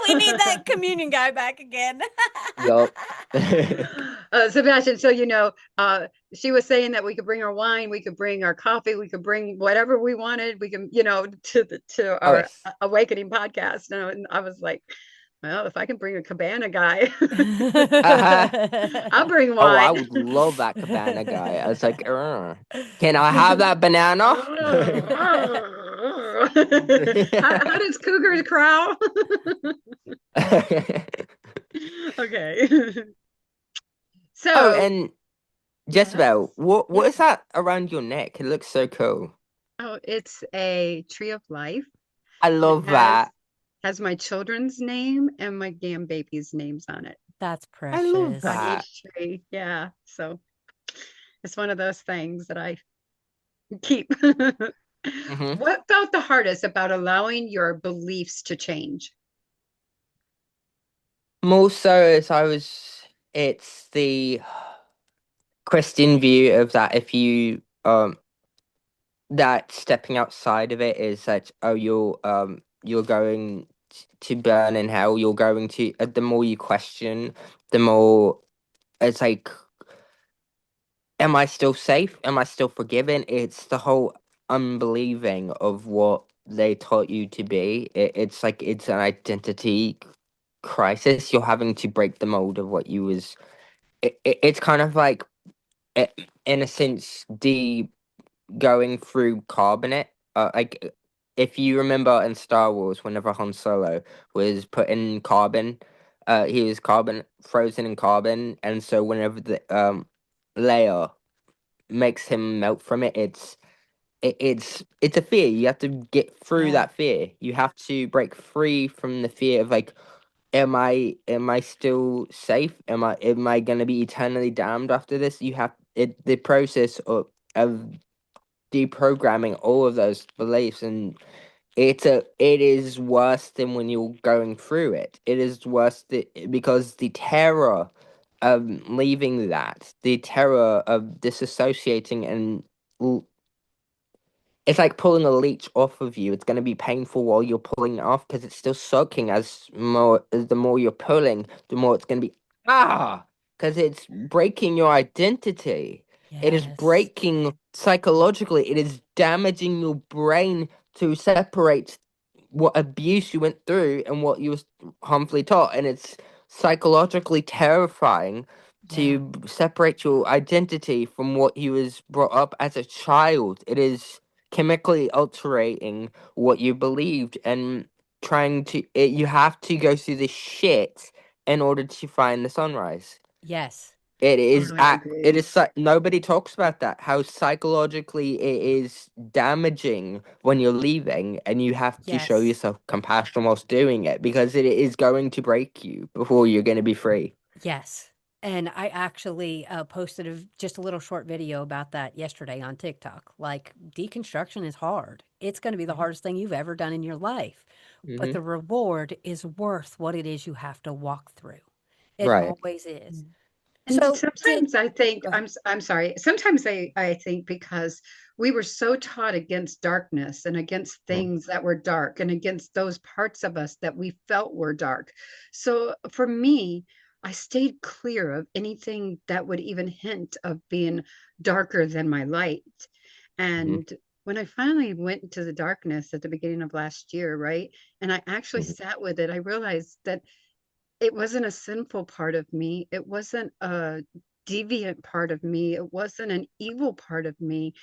We need that communion guy back again. Yup. Sebastian, so she was saying that we could bring our wine, we could bring our coffee, we could bring whatever we wanted. We can, to Oh, our yes. awakening podcast. And I was like, well, if I can bring a cabana guy, Uh-huh. I'll bring Oh, I wine. would love that cabana guy. I was like, can I have that banana? How does Cougar crow? Okay. Oh, So, and yes, Jezebel, what is yes. that around your neck? It looks so cool. Oh, it's a tree of life, I and it love has that. has my children's name and my grandbaby's names on it, That's I love on precious. that. each tree. Yeah, so it's one of those things that I keep. Hmm. What felt the hardest about allowing your beliefs to change? More so as it's the Christian view of that if you that stepping outside of it is that oh you're going to burn in hell. You're going to the more you question, the more it's like, am I still safe? Am I still forgiven? It's the whole unbelieving of what they taught you to be. It's like it's an identity crisis. You're having to break the mold of what you was. It's kind of like, i- in a sense, going through carbonate. If you remember in Star Wars, whenever Han Solo was put in carbon, he was carbon frozen in carbon, and so whenever the Leia makes him melt from it, it's a fear. You have to get through Yeah. that fear. You have to break free from the fear of like, am I still safe? Am I gonna be eternally damned after this? You have it the process of deprogramming all of those beliefs, and it is worse than when you're going through it. It is worse because the terror of leaving that, the terror of disassociating and it's like pulling a leech off of you. It's going to be painful while you're pulling it off because it's still soaking. As the more you're pulling, the more it's going to be because it's breaking your identity. It is Yes. breaking psychologically. It is damaging your brain to separate what abuse you went through and what you was harmfully taught, and it's psychologically terrifying Yeah. to separate your identity from what you was brought up as a child. It is chemically altering what you believed and you have to go through the shit in order to find the sunrise. Yes. Totally It agree. is nobody talks about that, how psychologically it is damaging when you're leaving, and you have to show Yes. yourself compassion whilst doing it because it is going to break you before you're going to be free. Yes. And I actually posted just a little short video about that yesterday on TikTok. Like, deconstruction is hard. It's going to be the Hmm. hardest thing you've ever done in your life. But the reward is worth what it is you have to walk through. It Right. always is. And So, did sometimes I think go ahead. I'm sorry. Sometimes I think because we were so taught against darkness and against Mm-hmm. things that were dark and against those parts of us that we felt were dark. So for me, I stayed clear of anything that would even hint of being darker than my light. And when I finally went into the darkness at the beginning of last year, right? And I actually Hmm. sat with it, I realized that it wasn't a sinful part of me. It wasn't a deviant part of me. It wasn't an evil part of me.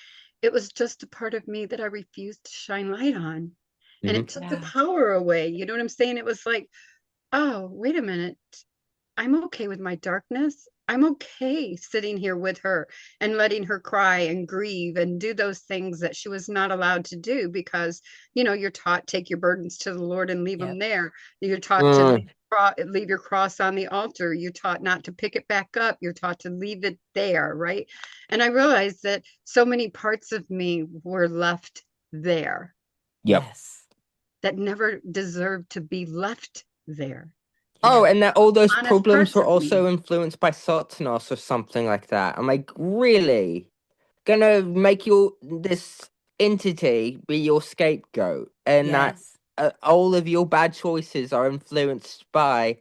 It was just a part of me that I refused to shine light on. And Hmm. it took the Yeah. power away. You know what I'm saying? It was like, oh, wait a minute. I'm okay with my darkness. I'm okay sitting here with her and letting her cry and grieve and do those things that she was not allowed to do because, you're taught take your burdens to the Lord and leave them Yep. there. You're taught to Mm. leave your cross on the altar. You're taught not to pick it back up. You're taught to leave it there, right? And I realized that so many parts of me were left there Yep. Yes. that never deserved to be left there. Oh, Yeah. and that all those Honest problems parts were of me. also influenced by Satanas or something like that. I'm like, really? Gonna make you this? entity be your scapegoat, and that Yes. all of your bad choices are influenced by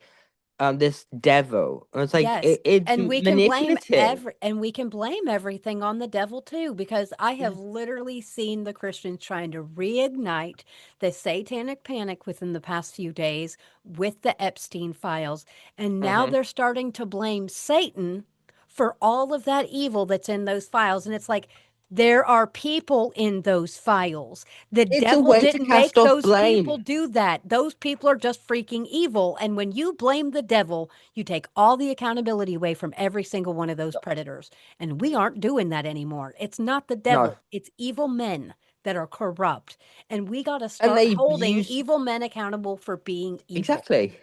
this devil. And it's like Yes, it's and manipulative. we can blame everything on the devil too, because I have Yes. literally seen the Christians trying to reignite the satanic panic within the past few days with the Epstein files, and now Hmm. they're starting to blame Satan for all of that evil that's in those files, and it's like there are people in those files. The It's a devil way to didn't cast make off those people blame. do that. Those people are just freaking evil. And when you blame the devil, you take all the accountability away from every single one of those predators. And we aren't doing that anymore. It's not the No, devil, it's evil men that are corrupt. And we got to and start they holding use evil men accountable for being evil exactly,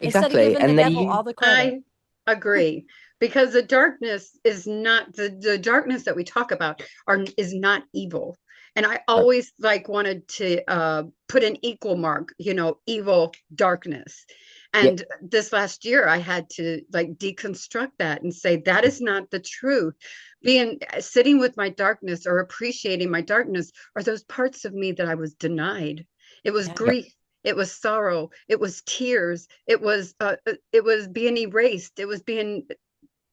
instead of exactly, giving the and they devil use all the credit. I agree because the darkness is not the darkness that we talk about are is not evil. And I always like wanted to put an equal mark, evil darkness. yeah, And this last year I had to like deconstruct that and say that is not the truth. Being sitting with my darkness or appreciating my darkness are those parts of me that I was denied. It was Yeah. grief, it was sorrow, it was tears, it was being erased, it was being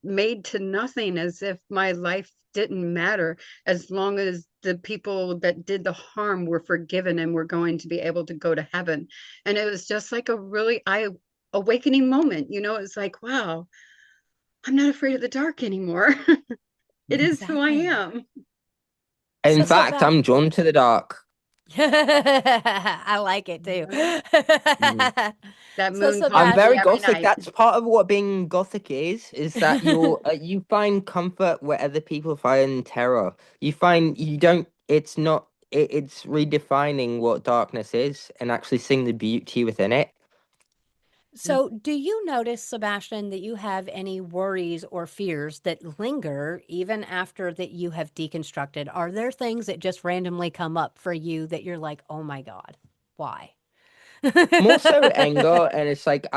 made to nothing, as if my life didn't matter, as long as the people that did the harm were forgiven and were going to be able to go to heaven. And it was just like a really eye awakening moment. It's like, wow, I'm not afraid of the dark anymore. It is who I Exactly. am. in So, fact, I'm drawn to the dark. I like it too. Mhm. Mhm. That So, moon calls I'm me very Sebastian, every gothic. night. That's part of what being gothic is that you find comfort where other people find terror. You find you don't. It's not. It's redefining what darkness is and actually seeing the beauty within it. so do you notice, Sebastian, that you have any worries or fears that linger even after that you have deconstructed? Are there things that just randomly come up for you that you're like, oh my God, why? More so anger, and it's like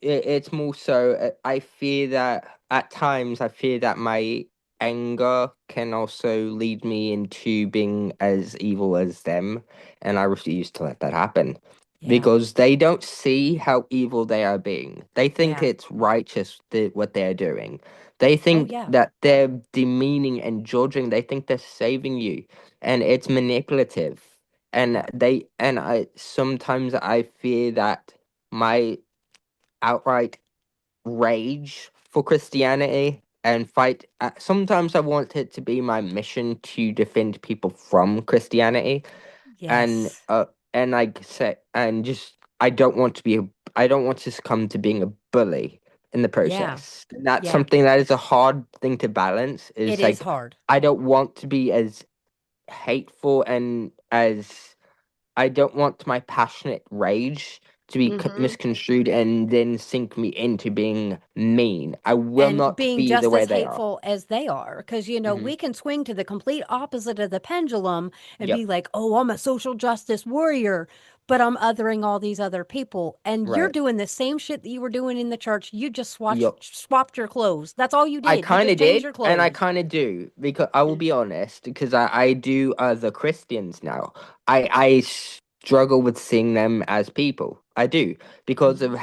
it's more so I fear that at times I fear that my anger can also lead me into being as evil as them, and I refuse to let that happen Yeah. because they don't see how evil they are being. They think Yeah. it's righteous what they're doing. They Oh, think yeah. that they're demeaning and judging. They think they're saving you, and it's manipulative. And Yeah. I sometimes I fear that my outright rage for Christianity and fight, sometimes I want it to be my mission to defend people from Christianity, and Yes. I say, and just I don't want to succumb to being a bully in the Yeah. process. And that's Yeah. something that is a hard thing to balance, It is is like hard. I don't want to be as hateful and as I don't want my passionate rage to be Hmm. misconstrued and then sink me into being mean. I will And not being be the just way as they are. hateful as they are. Because, Hmm. we can swing to the complete opposite of the pendulum and be Yep. like, oh, I'm a social justice warrior, but I'm othering all these other people. And you're Right. doing the same shit that you were doing in the church. You just Yep. swapped your clothes. That's all you I did. You kind just of changed did, your and I clothes. kind of do, because I will be honest, because I do the Christians now. I struggle with seeing them as people. I do, because of Hmm.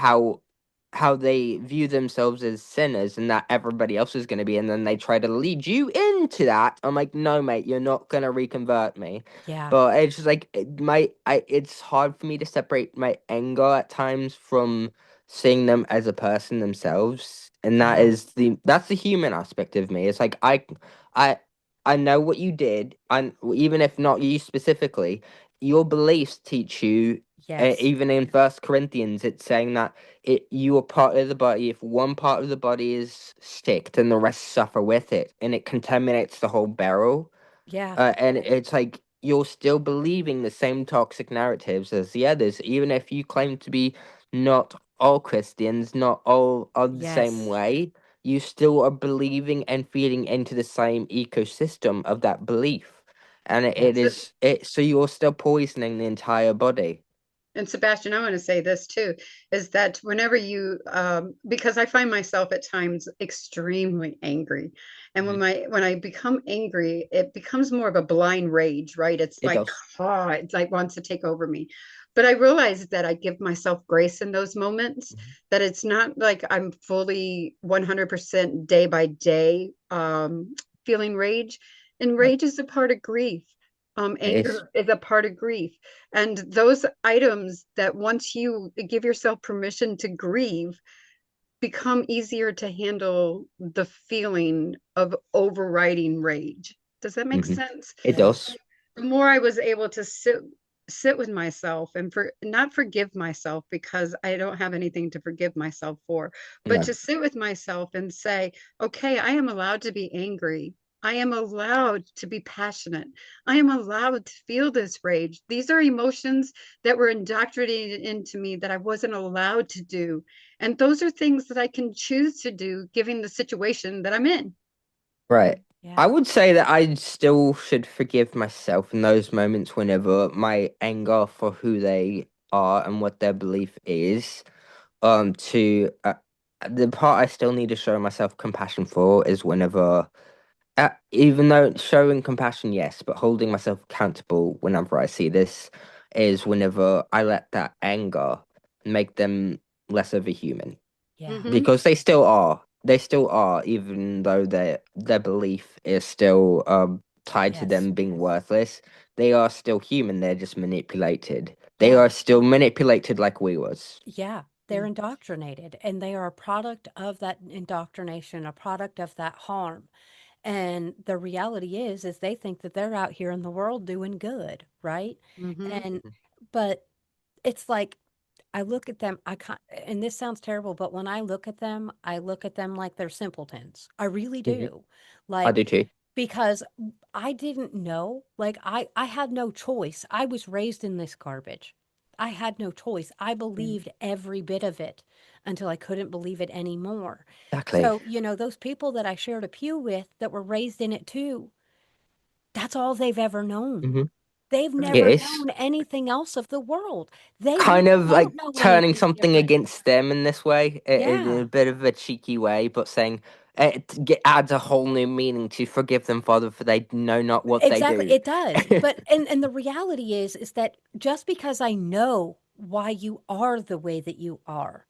how they view themselves as sinners and that everybody else is going to be, and then they try to lead you into that. I'm like, no, mate, you're not going to reconvert me. Yeah. But it's just like it's hard for me to separate my anger at times from seeing them as a person themselves, and Yeah. that's the human aspect of me. It's like I I know what you did, and even if not you specifically, your beliefs teach you. Yes. Even in First Corinthians, it's saying that you are part of the body. If one part of the body is sick, then the rest suffer with it, and it contaminates the whole barrel. Yeah. And it's like you're still believing the same toxic narratives as the others, even if you claim to be not all Christians, not all of the same Yes. way. You still are believing and feeding into the same ecosystem of that belief, and it Yes. is it. So you're still poisoning the entire body. And Sebastian, I want to say this too, is that whenever you, because I find myself at times extremely angry, and Mhm. when I become angry, it becomes more of a blind rage, right? It's It like, does. oh, it's like wants to take over me. But I realize that I give myself grace in those moments, Mhm. that it's not like I'm fully 100% day by day feeling rage. And Yep. rage is a part of grief. It is. Anger is a part of grief. And those items that once you give yourself permission to grieve become easier to handle the feeling of overriding rage. Does that make Hmm. sense? It does. The more I was able to sit with myself and for not forgive myself because I don't have anything to forgive myself for, but No. to sit with myself and say, okay, I am allowed to be angry. I am allowed to be passionate. I am allowed to feel this rage. These are emotions that were indoctrinated into me that I wasn't allowed to do. And those are things that I can choose to do given the situation that I'm in. Right. I Yeah. would say that I still should forgive myself in those moments whenever my anger for who they are and what their belief is. To The part I still need to show myself compassion for is whenever, even though showing compassion, yes, but holding myself accountable whenever I see this is whenever I let that anger make them less of a human. Yeah. Mm-hmm. Because they still are. They still are, even though their belief is still tied to Yes. them being worthless. They are still human. They're just manipulated. They Yeah. are still manipulated like we was. Yeah. They're indoctrinated and they are a product of that indoctrination, a product of that harm. And the reality is they think that they're out here in the world doing good, right? Mm-hmm. And Mhm. but it's like I look at them, I can't, and this sounds terrible, but when I look at them like they're simpletons. I really Mhm. do. I Like, do too. because I didn't know, like, I had no choice. I was raised in this garbage. I had no choice. I believed every bit of it until I couldn't believe it anymore. Exactly. So, those people that I shared a pew with that were raised in it too, that's all they've ever known. Hmm. They've Right. It never is known anything else of the world. They kind really of like don't know turning anything something different. against them in this way, in a Yeah, bit of a cheeky way, but saying it adds a whole new meaning to forgive them, Father, for they know not what they exactly. do. It does. But and the reality is that just because I know why you are the way that you are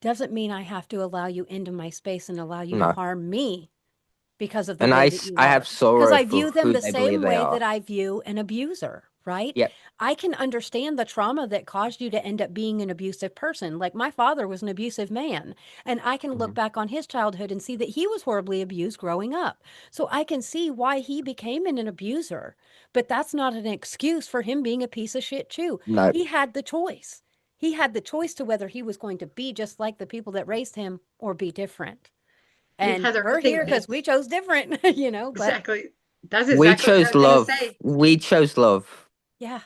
doesn't mean I have to allow you into my space and allow you to No. harm me because of the And way that you I have are. Because sorrow I for view them who the they believe same they way are. that I view an abuser, right? Yep. I can understand the trauma that caused you to end up being an abusive person. Like my father was an abusive man, and I can look Hmm. back on his childhood and see that he was horribly abused growing up. So I can see why he became an abuser. But that's not an excuse for him being a piece of shit, too. No. He had the choice. He had the choice to whether he was going to be just like the people that raised him or be different. And And Heather, I we're think here because we chose different, but exactly that's We exactly what I chose was going to love. say. We chose love. yeah,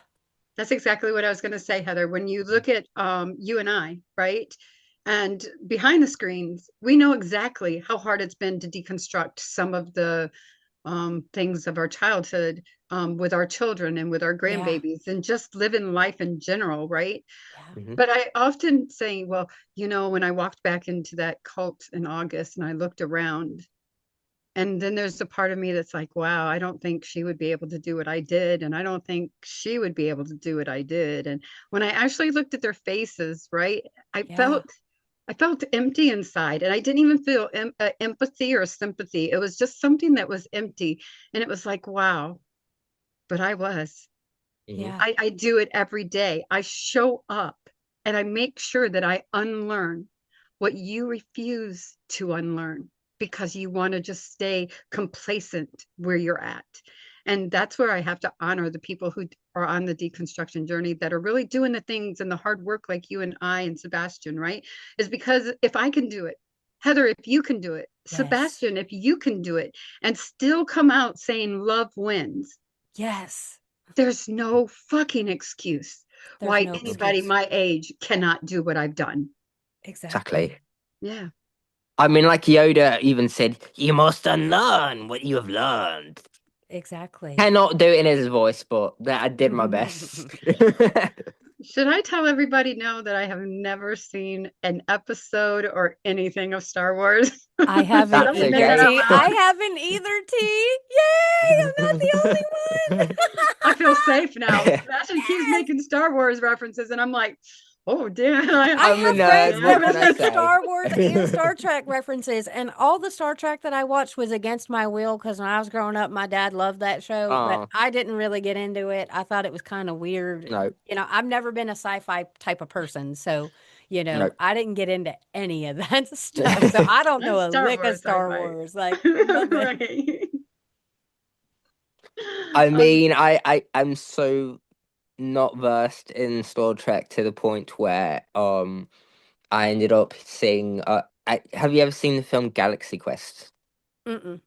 That's exactly what I was going to say, Heather. When you look at you and I, right? And behind the screens, we know exactly how hard it's been to deconstruct some of the things of our childhood with our children and with our yeah, grandbabies and just living life in general, right? yeah, Hmm. But I often say, well, when I walked back into that cult in August and I looked around, and then there's a part of me that's like, wow, I don't think she would be able to do what I did. And I don't think she would be able to do what I did. And when I actually looked at their faces, right, I yeah, felt I felt empty inside, and I didn't even feel empathy or sympathy. It was just something that was empty, and it was like, wow. But I was. Hmm. yeah, I do it every day. I show up, and I make sure that I unlearn what you refuse to unlearn because you want to just stay complacent where you're at. And that's where I have to honor the people who are on the deconstruction journey that are really doing the things and the hard work like you and I and Sebastian, right? Is because if I can do it, Heather, if you can do it, yes, Sebastian, if you can do it, and still come out saying love wins, yes. there's no fucking excuse There's why no anybody excuse. my age cannot do what I've done. Exactly. Exactly. Yeah. I mean, like Yoda even said, "You must unlearn what you have learned." Exactly. Cannot do it in his voice, but that I did my best. Should I tell everybody now that I have never seen an episode or anything of Star Wars? I Should haven't I That's say either, that okay. out T. I loud? haven't either, T. Yay! I'm not the only one. I feel safe now. Sebastian keeps Yes. making Star Wars references, and I'm like, oh, damn. I I'm a have nerd. friends What that can will I make say? Star Wars and Star Trek references, and all the Star Trek that I watched was against my will because when I was growing up, my dad loved that show, but Oh, I didn't really get into it. I thought it was kind of weird. no, I've never been a sci-fi type of person, so no. I didn't get into any of that stuff. So I don't know That's a Star lick of Wars Star sci-fi. Wars, like nothing. Right. I Um, mean, I'm so not versed in Star Trek to the point where I ended up seeing have you ever seen the film Galaxy Quest? Mm-mm.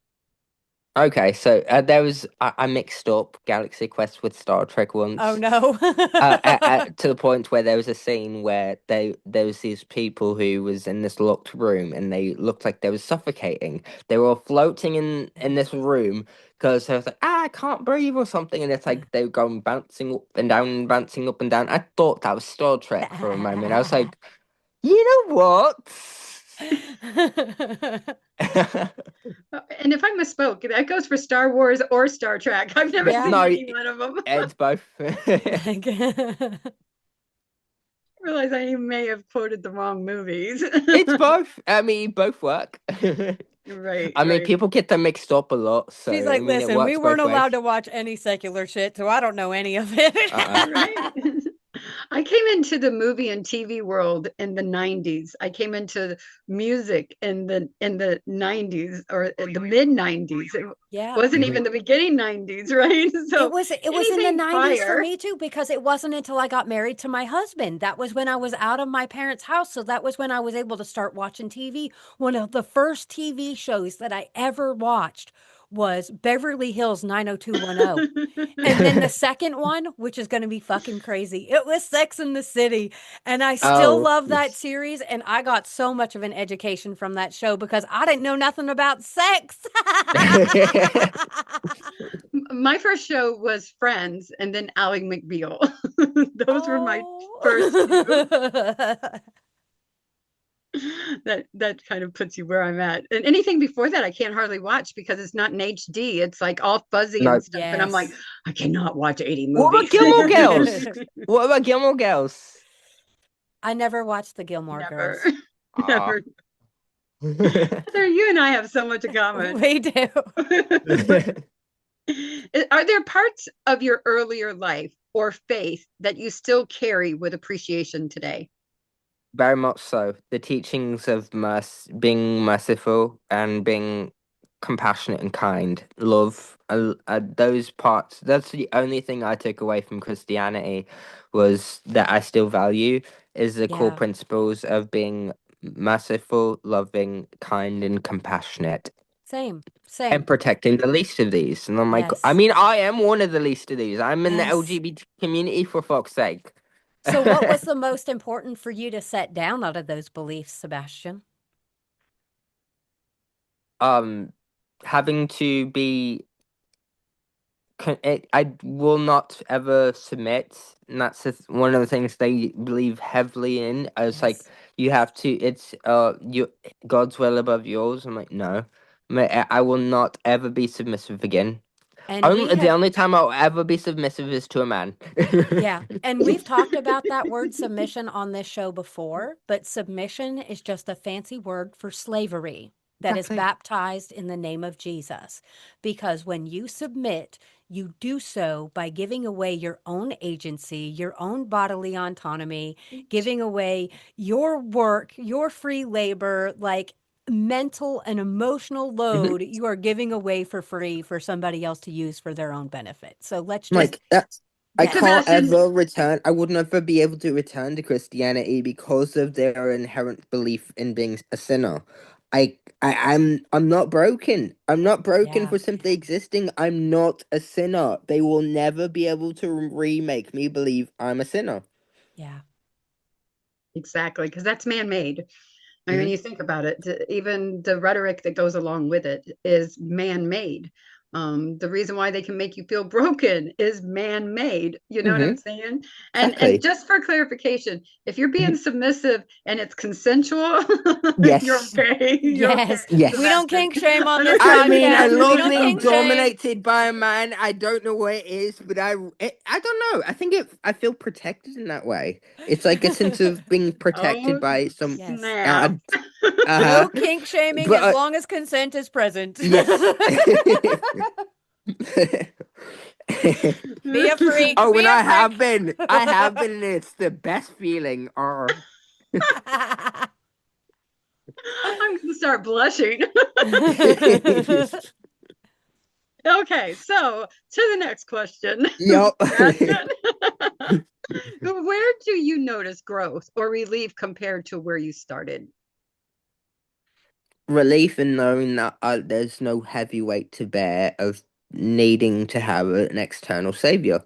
Okay, so there was I mixed up Galaxy Quest with Star Trek Oh once. no. To the point where there was a scene where there was these people who was in this locked room and they looked like they were suffocating. They were all floating in this room because they was like, I can't breathe or something, and it's like they were going bouncing up and down, bouncing up and down. I thought that was Star Trek for a moment. I was like, you know what? and if I misspoke, that goes for Star Wars or Star Trek. I've never Yeah. seen No, any one of them. it's both. Like, Realize I may have quoted the wrong movies. It's both. I mean, both work. Right, I mean, right. people get them mixed up a lot, so she's I like, mean, it listen, we works weren't both ways. allowed to watch any secular shit, so I don't know any of it. Uh-uh. Right. I came into the movie and TV world in the 90s. I came into music in the 90s or the mid 90s. It Yeah. wasn't Mhm. even the beginning 90s, right? It So was it was in the anything 90s for prior. me too because it wasn't until I got married to my husband. That was when I was out of my parents' house, so that was when I was able to start watching TV. One of the first TV shows that I ever watched was Beverly Hills 90210. And then the second one, which is going to be fucking crazy, it was Sex in the City. And I still Oh, love that yes. series. And I got so much of an education from that show because I didn't know nothing about sex. My first show was Friends and then Ally McBeal. Those were my first two. Oh. That kind of puts you where I'm at. And anything before that I can't hardly watch because it's not in HD. It's like all fuzzy No. and stuff. And I'm like, Yes. I cannot watch 80 What about movies. Gilmore Girls? What about Gilmore Girls? I never watched the Gilmore Never, Girls. Ah. never. Heather, you and I have so much in common. We do. Are there parts of your earlier life or faith that you still carry with appreciation today? Very much so. The teachings of being merciful and being compassionate and kind, love, those parts. That's the only thing I took away from Christianity was that I still value is the core Yeah. principles of being merciful, loving, kind, and compassionate, Same. and Same. protecting the least of these. And I'm like, I Yes. mean, I am one of the least of these. I'm in the Yes. LGBT community for fuck's sake. So, what was the most important for you to set down out of those beliefs, Sebastian? um Having to be I will not ever submit, and that's one of the things they believe heavily in. I was like, Yes. you have to, it's you God's will above yours. I'm like, no. I will not ever be submissive again. And we The have only time I'll ever be submissive is to a man. Yeah. And we've talked about that word submission on this show before, but submission is just a fancy word for slavery that is Exactly. baptized in the name of Jesus. Because when you submit, you do so by giving away your own agency, your own bodily autonomy, giving away your work, your free labor, like mental and emotional Mhm. load you are giving away for free for somebody else to use for their own benefit. So let's just Like that's I Yes. can't Sebastian, ever return. I would never be able to return to Christianity because of their inherent belief in being a sinner. I'm not broken. I'm not broken Yeah. for simply existing. I'm not a sinner. They will never be able to remake me believe I'm a sinner. Yeah. exactly, because that's man-made. I mean, when Hmm. you think about it, even the rhetoric that goes along with it is man-made. The reason why they can make you feel broken is man-made. You know what I'm saying? And Exactly. just for clarification, if you're being Mhm. submissive and it's consensual, you're Yes. okay. You're okay, Yes. We Yes. don't Sebastian. kink shame on this I mean, I podcast. We love don't being kink shame. dominated by a man. I don't know what it is, but I don't know. I feel protected in that way. It's like a sense of being protected Oh, by some. Yes. snap. Uh, uh-huh. No kink shaming But as long as consent is present. yes. Be a freak. Oh, Be and a I freak. have been. I have been, and it's the best feeling. Oh. I'm gonna start blushing. Okay, so to the next question. Yup. Sebastian, where do you notice growth or relief compared to where you started? Relief in knowing that there's no heavy weight to bear of needing to have an external savior.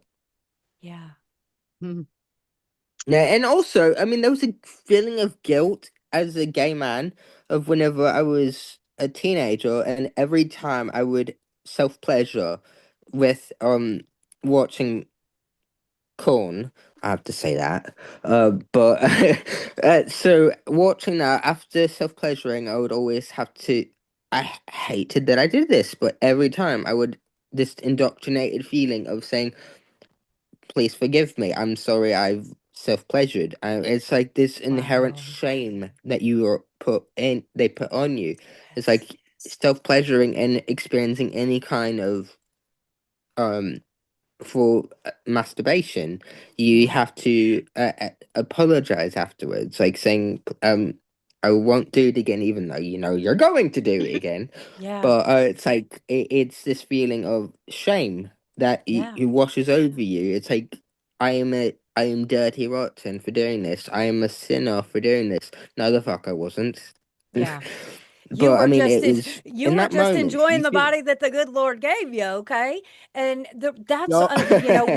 Yeah. Hmm. Yeah, and also, I mean, there was a feeling of guilt as a gay man of whenever I was a teenager, and every time I would self pleasure with watching corn. I have to say that. But so watching that after self pleasuring, I would always have to. Hated that I did this, but every time I would this indoctrinated feeling of saying, "Please forgive me. I'm sorry. I've self pleasured." It's like this inherent Wow. shame that you are put in. They put on you. It's Yes. like self pleasuring and experiencing any kind of um for masturbation, you Yeah. have to apologize afterwards, like saying, I won't do it again, even though you know you're going to do it again. Yeah. But it's like it's this feeling of shame that Yeah. it washes over you. It's like I am dirty rotten for doing this. I am a sinner for doing this. No, the fuck I wasn't. Yeah. You But I were mean, just it was you in were that just moment enjoying you the feel. body that the good Lord gave you, okay? And that's Yup.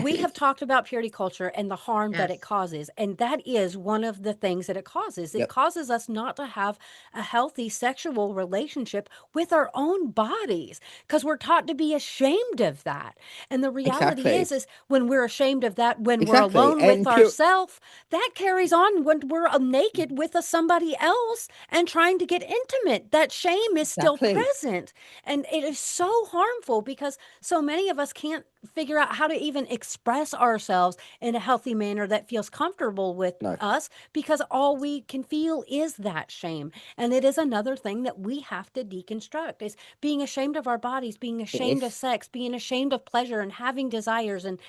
we have talked about purity culture and the harm that it Yes. causes, and that is one of the things that it causes. It Yep. causes us not to have a healthy sexual relationship with our own bodies because we're taught to be ashamed of that. And the reality Exactly. is when we're ashamed of that when we're Exactly. alone with And pure. ourselves, that carries on when we're naked with somebody else and trying to get intimate. That shame is still Exactly. present. And it is so harmful because so many of us can't figure out how to even express ourselves in a healthy manner that feels comfortable with No, us because all we can feel is that shame. And it is another thing that we have to deconstruct is being ashamed of our bodies, being it ashamed of is. sex, being ashamed of pleasure and having desires and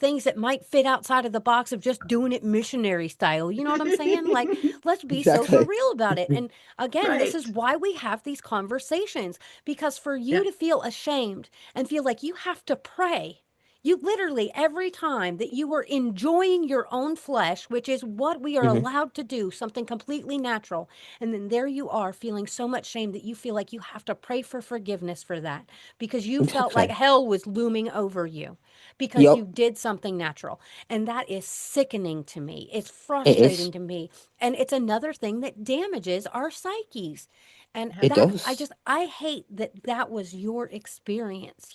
things that might fit outside of the box of just doing it missionary style. You know what I'm saying? Like, let's be so for Exactly. real about it. And again, this is Right. why we have these conversations because for you Yeah. to feel ashamed and feel like you have to pray, you literally, every time that you are enjoying your own flesh, which is what we are Hmm. allowed to do, something completely natural, and then there you are feeling so much shame that you feel like you have to pray for forgiveness for that because you felt like Exactly. hell was looming over you because you Yup. did something natural. And that is sickening to me. It's It is. frustrating to me. And it's another thing that damages our psyches. And It Yes. that, does. I hate that that was your experience.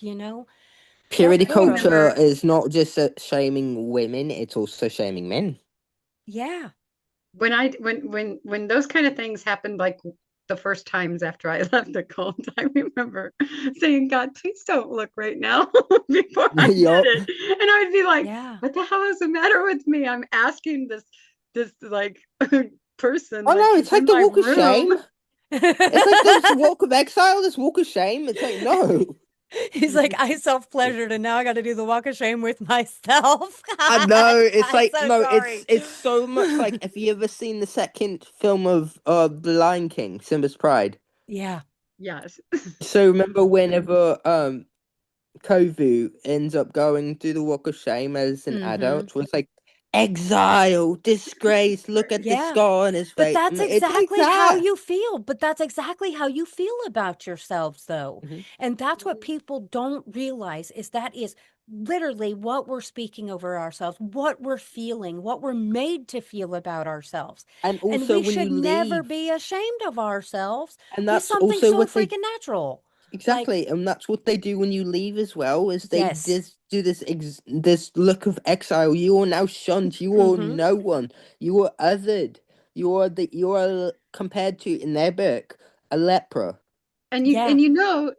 What Purity I horrible. culture remember is not just shaming women; it's also shaming men. Yeah. when those kind of things happened, like the first times after I left the cult, I remember saying, God, please don't look right now before I did Yup. it. And I would be like, Yeah. what the hell is the matter with me? I'm asking this like person Oh that no, is it's in like the my walk of room. shame. It's like this walk of exile, this walk of shame. It's like no. He's like, I self pleasured and now I got to do the walk of shame with myself. I know. It's I'm like so no. sorry. It's so much like. Have you ever seen the second film of The Lion King, Simba's Pride? Yeah. Yes. So remember whenever Kovu ends up going through the walk of shame as an Mm-hmm. adult, was like exile, disgrace. Look at the Yeah. scar on his But face. that's It's like exactly how that. you feel. But that's exactly how you feel about yourselves, though. Hmm. And that's what people don't realize is that is literally what we're speaking over ourselves, what we're feeling, what we're made to feel about ourselves. And And also we when should you never leave, be ashamed of ourselves and with that's something also so what they freaking natural. Like, exactly, and that's what they do when you leave as well. Is they yes. just do this look of exile. You are now shunned. You are Mm-hmm. no one. You are othered. You are compared to in their book a leper. And Yeah.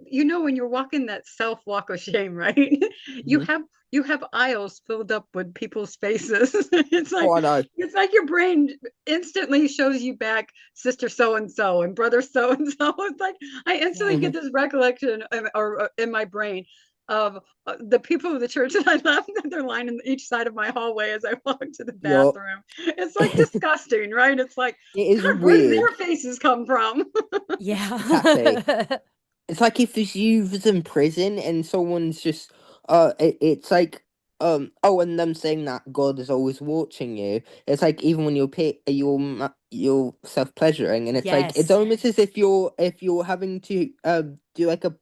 you know when you're walking that self walk of shame, right? you Hmm. have you have aisles filled up with people's faces. it's Oh, like I know. it's like your brain instantly shows you back sister so and so and brother so and so. It's like I instantly Yeah. get Hmm. this recollection or in my brain of the people of the church that I left that they're lining each side of my hallway as I walk to the Yup. bathroom. It's like It disgusting, right? It's like is where do their weird. faces come from? Exactly. Yeah. It's like if you was in prison and someone's just it's like oh, and them saying that God is always watching you. It's like even when you're self pleasuring, and it's like it's Yes. almost as if you're having to do like a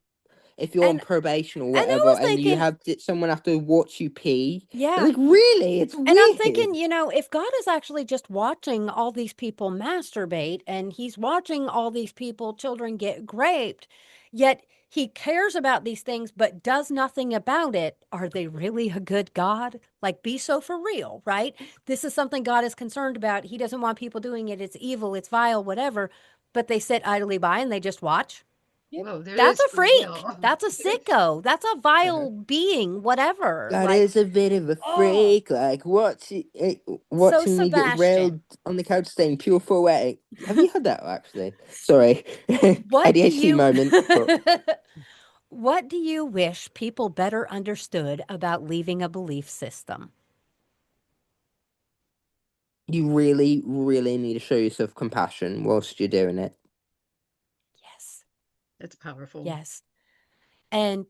if you're on And probation or I whatever, was and you thinking, have someone have to watch you pee. It's yeah. like really, it's And I'm thinking, weird. if God is actually just watching all these people masturbate and he's watching all these people, children get raped, yet he cares about these things but does nothing about it, are they really a good God? Like, be so for real, right? This is something God is concerned about. He doesn't want people doing it. It's evil, it's vile, whatever. But they sit idly by and they just watch. Yep. Whoa, there That's is a for freak. real. That's a sicko. That's a Uh-huh. vile being, whatever. That Like, is a bit of a oh, freak. Like, so watching me get Sebastian. railed on the couch saying pure poetic. Have you heard that actually? Sorry, What do ADHD you moment. But what do you wish people better understood about leaving a belief system? you really, really need to show yourself compassion whilst you're doing it. Yes. It's powerful. Yes. And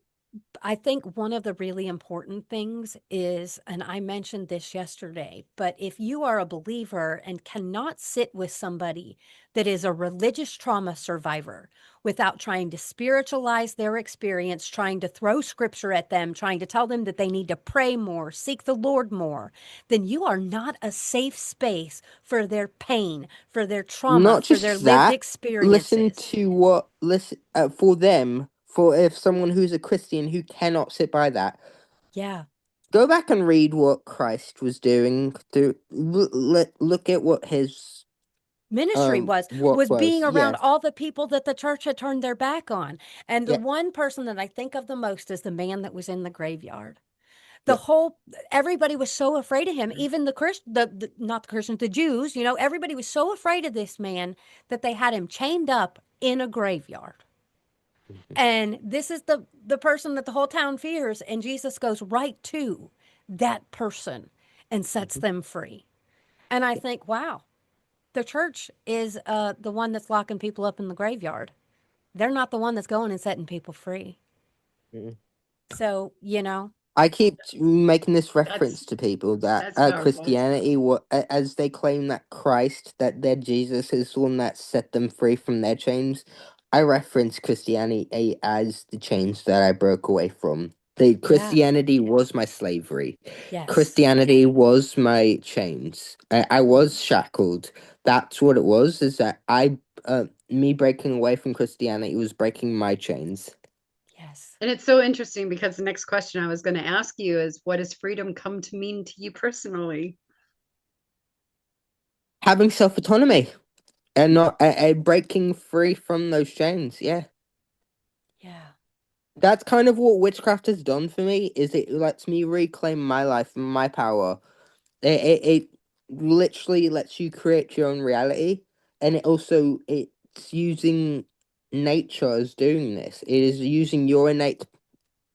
I think one of the really important things is, and I mentioned this yesterday, but if you are a believer and cannot sit with somebody that is a religious trauma survivor without trying to spiritualize their experience, trying to throw scripture at them, trying to tell them that they need to pray more, seek the Lord more, then you are not a safe space for their pain, for their trauma, Not for their just lived that. Listen experiences. to what listen for them. For if someone who's a Christian who cannot sit by that, Yeah. go back and read what Christ was doing. To look at what his Ministry what was being was around yeah. all the people that the church had turned their back on. And the Yeah. one person that I think of the most is the man that was in the graveyard. The Yeah. whole Everybody was so afraid of him, even the Christ the not the Christians, the Jews, everybody was so afraid of this man that they had him chained up in a graveyard. Mhm. And this is the person that the whole town fears, and Jesus goes right to that person and sets Mhm. them free. And I think, wow, the church is the one that's locking people up in the graveyard. They're not the one that's going and setting people free. Mhm. So, I keep making this That's reference to people that that's powerful. Christianity, as they claim that Christ, that their Jesus is the one that set them free from their chains. I reference Christianity as the chains that I broke away from. The yeah, Christianity was my slavery. yes, Christianity was my chains. I was shackled. That's what it was. Is that me breaking away from Christianity was breaking my chains. yes, And it's so interesting because the next question I was going to ask you is what does freedom come to mean to you personally? Having self autonomy. And not breaking free from those chains. Yeah, yeah, that's kind of what witchcraft has done for me. Is it lets me reclaim my life and my power. It literally lets you create your own reality, and it's using nature as doing this. It is using your innate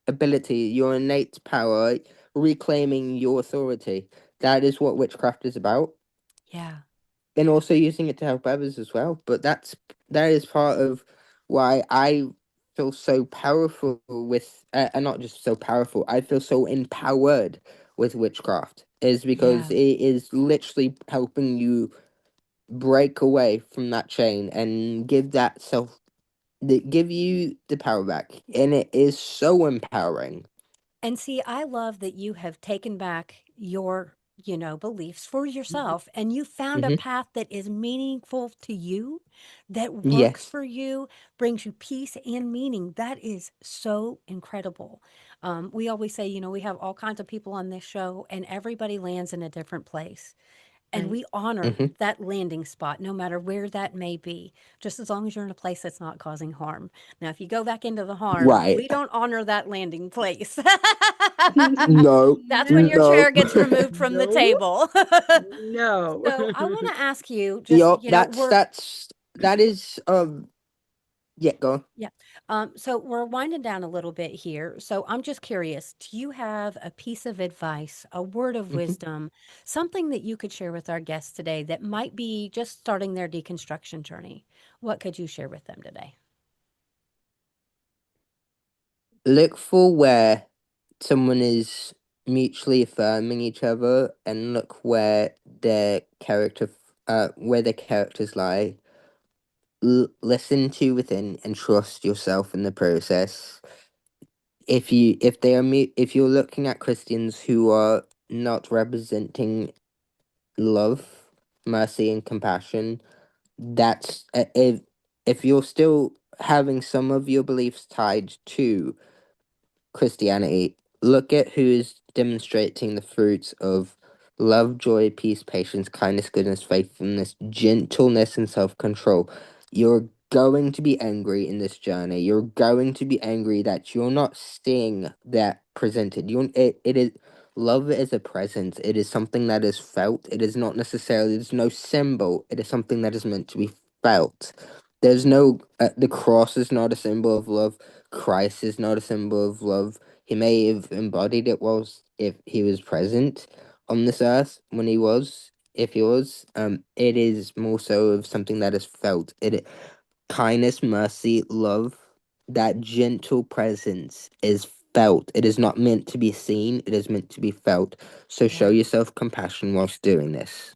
ability, your innate power, reclaiming your authority. That is what witchcraft is about. yeah. And also using it to help others as well. But that is part of why I feel so powerful with, and not just so powerful. I feel so empowered with witchcraft is because Yeah. it is literally helping you break away from that chain and give you the power back, and it is so empowering. And see, I love that you have taken back your beliefs for Mhm. yourself, and you found a Hmm. path that is meaningful to you, that works Yes. for you, brings you peace and meaning. That is so incredible. We always say, we have all kinds of people on this show, and everybody lands in a different place. And Right. we honor Hmm. that landing spot, no matter where that may be, just as long as you're in a place that's not causing harm. Now, if you go back into the harm, Right. we don't honor that landing place. No. That's when your No, No. chair gets removed from the no, table. no. So I want to ask you, just, Yup. That is yeah, go on. yeah. So we're winding down a little bit here. So I'm just curious, do you have a piece of advice, a word of Hmm. wisdom, something that you could share with our guests today that might be just starting their deconstruction journey? What could you share with them today? Look for where someone is mutually affirming each other, and look where their characters lie. Listen to within and trust yourself in the process. If you're looking at Christians who are not representing love, mercy, and compassion, if you're still having some of your beliefs tied to Christianity, look at who is demonstrating the fruits of love, joy, peace, patience, kindness, goodness, faithfulness, gentleness, and self control. You're going to be angry in this journey. You're going to be angry that you're not seeing that presented. It is love is a presence. It is something that is felt. It is not necessarily, there's no symbol. It is something that is meant to be felt. There's no, the cross is not a symbol of love. Christ is not a symbol of love. He may have embodied it whilst if he was present on this earth when he was, if he was. It is more so of something that is felt. Kindness, mercy, love, that gentle presence is felt. It is not meant to be seen. It is meant to be felt. So show Yeah. yourself compassion whilst doing this.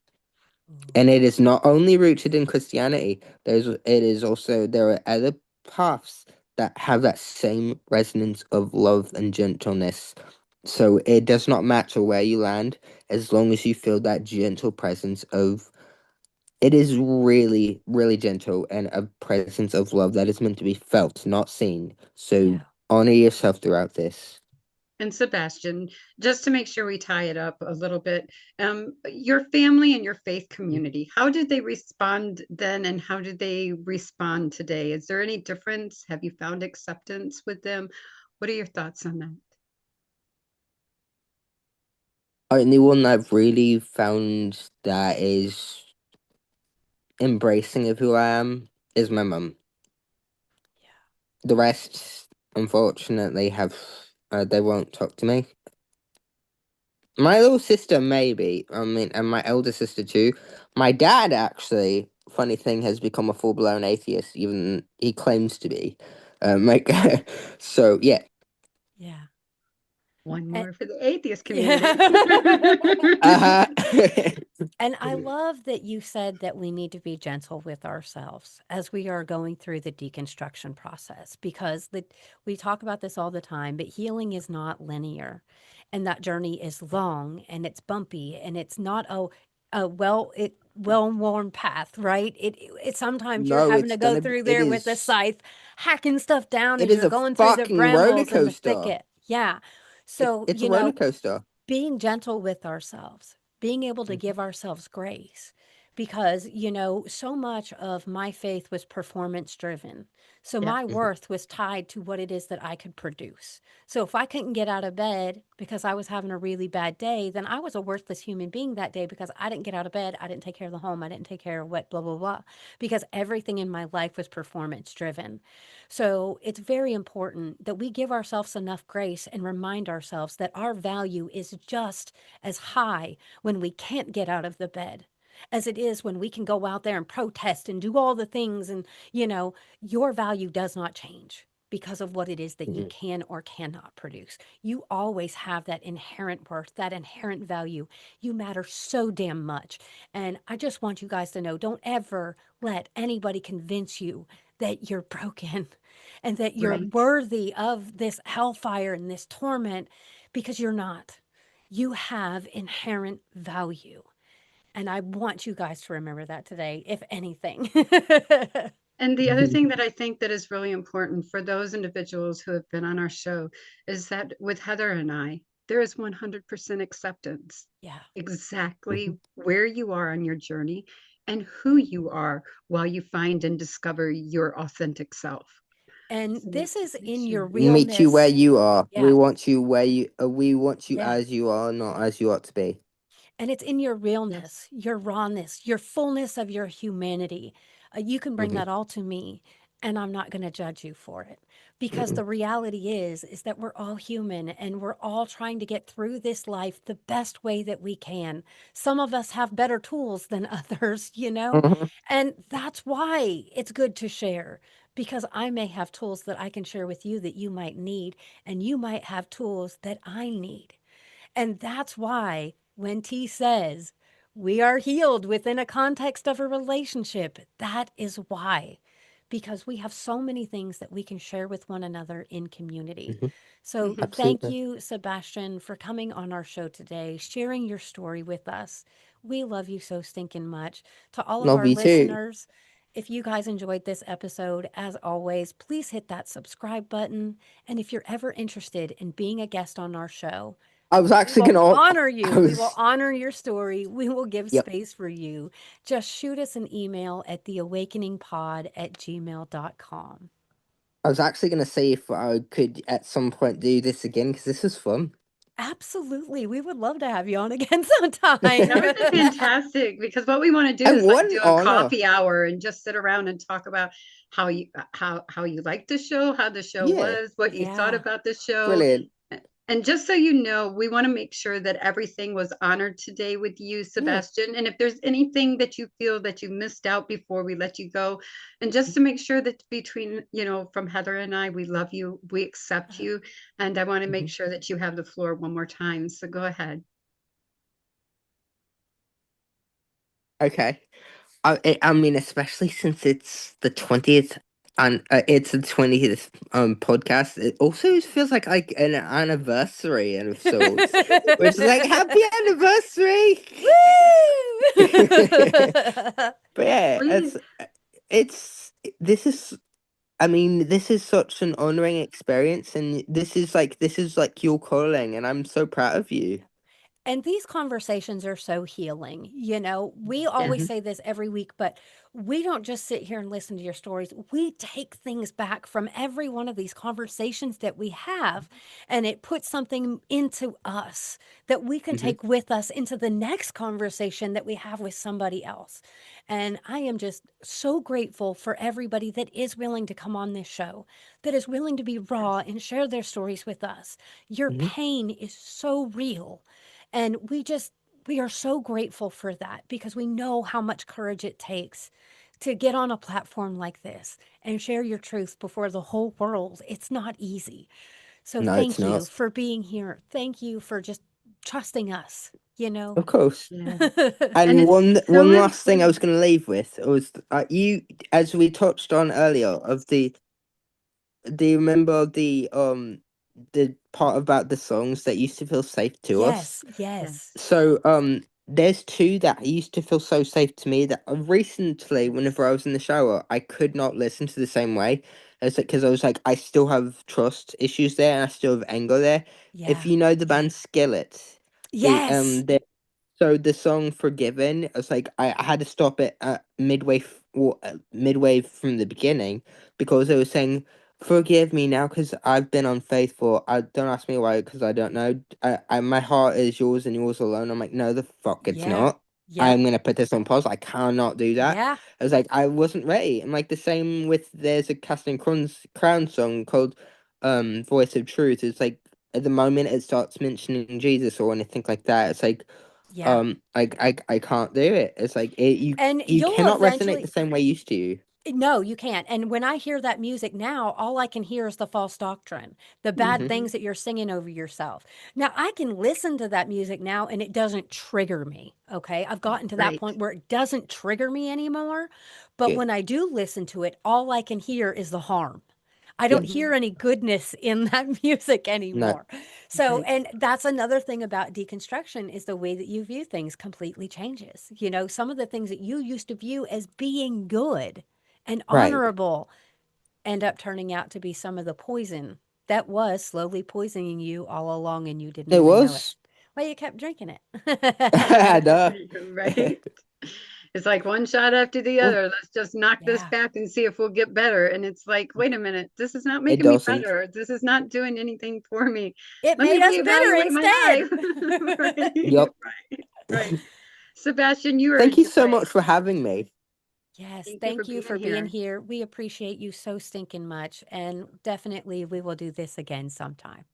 Ooh, And it is not only rooted in Christianity. There are other paths that have that same resonance of love and gentleness. So it does not matter where you land, as long as you feel that gentle presence of, it is really, really gentle, and a presence of love that is meant to be felt, not seen. So yeah. honor yourself throughout this. And Sebastian, just to make sure we tie it up a little bit, your family and your faith community, how did they respond then and how did they respond today? Is there any difference? Have you found acceptance with them? What are your thoughts on that? Only one I've really found that is embracing of who I am is my mum. The rest, unfortunately, they won't talk to me. My little sister, maybe. I mean, and my elder sister too. My dad, actually, funny thing, has become a full blown atheist. Even he claims to be. Like, so yeah. Yeah. One Eh, more for the atheist community. yeah. Uh And I huh. love that you said that we need to be gentle with ourselves as we are going through the deconstruction process, because we talk about this all the time, but healing is not linear. And that journey is long and it's bumpy and it's not a well-worn path, right? It sometimes you're No, having to go through it there with a is, scythe, hacking stuff down it as is you're a going through the fucking roller brambles and the coaster. thicket. Yeah. So, It's a roller coaster. being gentle with ourselves, being able to Mhm. give ourselves grace. Because, so much of my faith was performance driven. So Yeah. my Mhm. worth was tied to what it is that I could produce. So if I couldn't get out of bed because I was having a really bad day, then I was a worthless human being that day because I didn't get out of bed. I didn't take care of the home. I didn't take care of what, blah, blah, blah. Because everything in my life was performance driven. So it's very important that we give ourselves enough grace and remind ourselves that our value is just as high when we can't get out of the bed as it is when we can go out there and protest and do all the things. And, your value does not change because of what it is that you Mhm. can or cannot produce. You always have that inherent worth, that inherent value. You matter so damn much. And I just want you guys to know, don't ever let anybody convince you that you're broken and that you're Right. worthy of this hellfire and this torment, because you're not. You have inherent value. And I want you guys to remember that today, if anything. And the other thing that I think that is really important for those individuals who have been on our show is that with Heather and I, there is 100% acceptance Yeah. exactly where you are on your journey and who Yeah. you are while you find and discover your authentic self. And So this just is make in sure. your Meet you where realness. you are. Yeah. We want you Yeah. as you are, not as you ought to be. And it's in your Yes. realness, your rawness, your fullness of your humanity. You can bring Hmm. that all to me, and I'm not going to judge you for it. Because Hmm. the reality is that we're all human and we're all trying to get through this life the best way that we can. Some of us have better tools than others, you know? Hmm. And that's why it's good to share. Because I may have tools that I can share with you that you might need, and you might have tools that I need. And that's why when T says we are healed within a context of a relationship, that is why. Because we have so many things that we can share with one another in community. Hmm. So, Mhm. thank Absolutely. you, Sebastian, for coming on our show today, sharing your story with us. We love you so stinking much. To all of Love our you too. listeners, if you guys enjoyed this episode, as always, please hit that subscribe button. And if you're ever interested in being a guest on our show, I was we actually will gonna. honor I you. We will was. honor your story. We will give Yep. space for you. Just shoot us an email at theawakeningpod@gmail.com. I was actually gonna say if I could at some point do this again because this was fun. Absolutely. We would love to have you on again sometime. That would be fantastic because what we want to do And is like what do an a honor. coffee hour and just sit around and talk about how you liked the show, how the show Yeah. was, what you thought Yeah. about the show. Brilliant. And just so you know, we want to make sure that everything was honored today with you, Yeah. Sebastian. And if there's anything that you feel that you missed out before we let you go, and just to make sure that between, from Heather and I, we love you, we accept Uh, you. And I want to make Mhm. sure that you have the floor one more time. So go ahead. Okay. I mean, especially since it's the 20th and it's the 20th podcast. It also feels like an anniversary of sorts, which is like happy anniversary. Woo! But yeah, Please. it's this is. I mean, this is such an honoring experience, and this is like your calling, and I'm so proud of you. And these conversations are so healing. You know, we always Hmm. Yes. say this every week, but we don't just sit here and listen to your stories. We take things back from every one of these conversations that we have, and it puts something into us that we can Hmm. take with us into the next conversation that we have with somebody else. And I am just so grateful for everybody that is willing to come on this show, that is willing to be raw Yes. and share their stories with us. Your Hmm. pain is so real. And we are so grateful for that because we know how much courage it takes to get on a platform like this and share your truth before the whole world. It's not easy. So No, it's thank you not. for being here. Thank you for just trusting us, you know? Of course. Yeah. And And it's one so last thing I was important. going to leave with was you, as we touched on earlier, of the. Do you remember the part about the songs that used to feel safe to us? Yes, Yes. yes. So there's two that used to feel so safe to me that recently, whenever I was in the shower, I could not listen to the same way. It's like because I was like, I still have trust issues there, and I still have anger there. If Yeah. you know the band Skillet, Yes. so the song "Forgiven," I was like, I had to stop it at midway from the beginning because it was saying, "Forgive me now, because I've been unfaithful. I don't ask me why, because I don't know. My heart is yours and yours alone." I'm like, no, the fuck, it's Yeah. not. Yep. I'm gonna put this on pause. I cannot do that. Yeah. I was like, I wasn't ready. And like the same with there's a Casting Crown song called "Voice of Truth." It's like at the moment it starts mentioning Jesus or anything like that. It's like Yeah. I can't do it. It's like And you you'll cannot resonate the eventually. same way you used to. No, you can't. And when I hear that music now, all I can hear is the false doctrine, the bad Hmm. Mhm. things that you're singing over yourself. Now, I can listen to that music now and it doesn't trigger me. Okay. I've gotten to that Right. point where it doesn't trigger me anymore. But Good. when I do listen to it, all I can hear is the harm. I don't hear any goodness in that music No. anymore. So, Right. and that's another thing about deconstruction is the way that you view things completely changes. You know, some of the things that you used to view as being good and Right. honorable end up turning out to be some of the poison that was slowly poisoning you all along and you didn't It even know it. was. Well, you kept drinking I it. know. Right. It's like one shot after the Well, other. Let's just knock this Yeah. back and see if we'll get better. And it's like, wait a minute, this is not it making me doesn't. better. This is not doing anything for me. It Let me made us bitter reevaluate my life. instead. Right. Yup. Right. Right. Sebastian, you are a Thank you so joy. much for having me. Yes, Thank you for thank you being for being here. here. We appreciate you so stinking much. And definitely we will do this again sometime.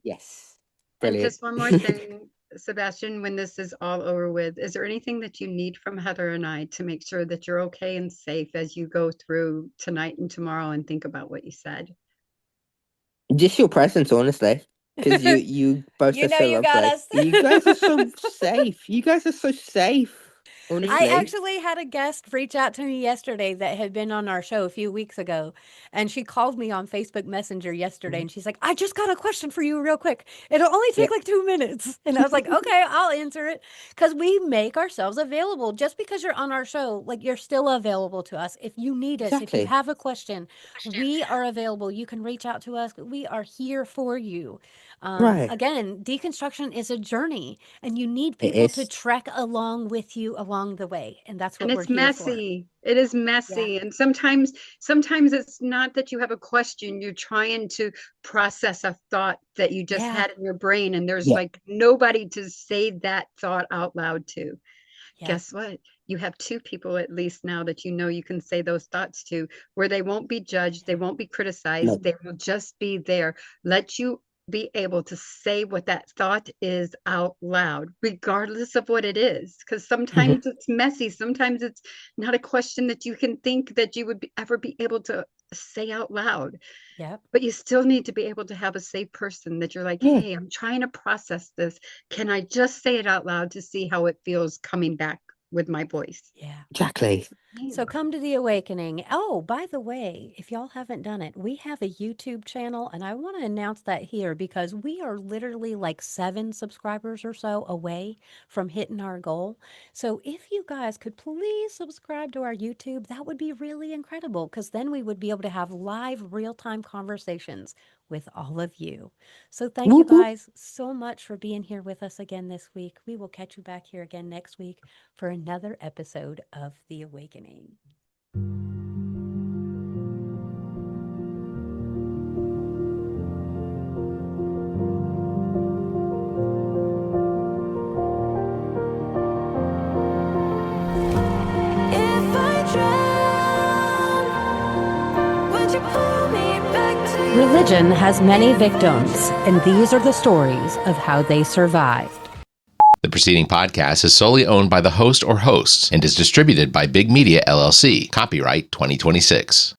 Yes. And Brilliant. just one more thing, Sebastian, when this is all over with, is there anything that you need from Heather and I to make sure that you're okay and safe as you go through tonight and tomorrow and think about what you said? Just your presence, honestly. Because you both You are know so you got lovely. us. You guys are so safe. You guys are so safe. I Honestly. actually had a guest reach out to me yesterday that had been on our show a few weeks ago. And she called me on Facebook Messenger yesterday and she's like, I just got a question for you real quick. It'll only take Yep. like 2 minutes. And I was like, okay, I'll answer it. Because we make ourselves available. Just because you're on our show, like you're still available to us. If you need us, if you Exactly. have a question, we are available. You can reach out to us. We are here for you. Right. Again, deconstruction is a journey and you need It people to is. trek along with you along the way. And that's And what we're it's here for. messy. It is Yeah. messy. And sometimes it's not that you have a question, you're trying to process a thought that you just Yeah. had in your brain, and there's Yep. like nobody to say that thought out loud to. Yep. Guess what? You have two people at least now that you know you can say those thoughts to, where they won't be judged, they won't be criticized, No. they will just be there. Let you be able to say what that thought is out loud, regardless of what it is. Because Mhm. sometimes it's messy. Sometimes it's not a question that you can think that you would ever be able to say out loud. Yep. But you still need to be able to have a safe person that you're like, Yeah. hey, I'm trying to process this. Can I just say it out loud to see how it feels coming back with my voice? Yeah. Exactly. So come to the awakening. Oh, by the way, if y'all haven't done it, we have a YouTube channel, and I want to announce that here because we are literally like 7 subscribers or so away from hitting our goal. So if you guys could please subscribe to our YouTube, that would be really incredible because then we would be able to have live, real-time conversations with all of you. So thank you Whoop, whoop. guys so much for being here with us again this week. We will catch you back here again next week for another episode of The Awakening. Religion has many victims, and these are the stories of how they survived. The preceding podcast is solely owned by the host or hosts and is distributed by Big Media LLC. Copyright 2026.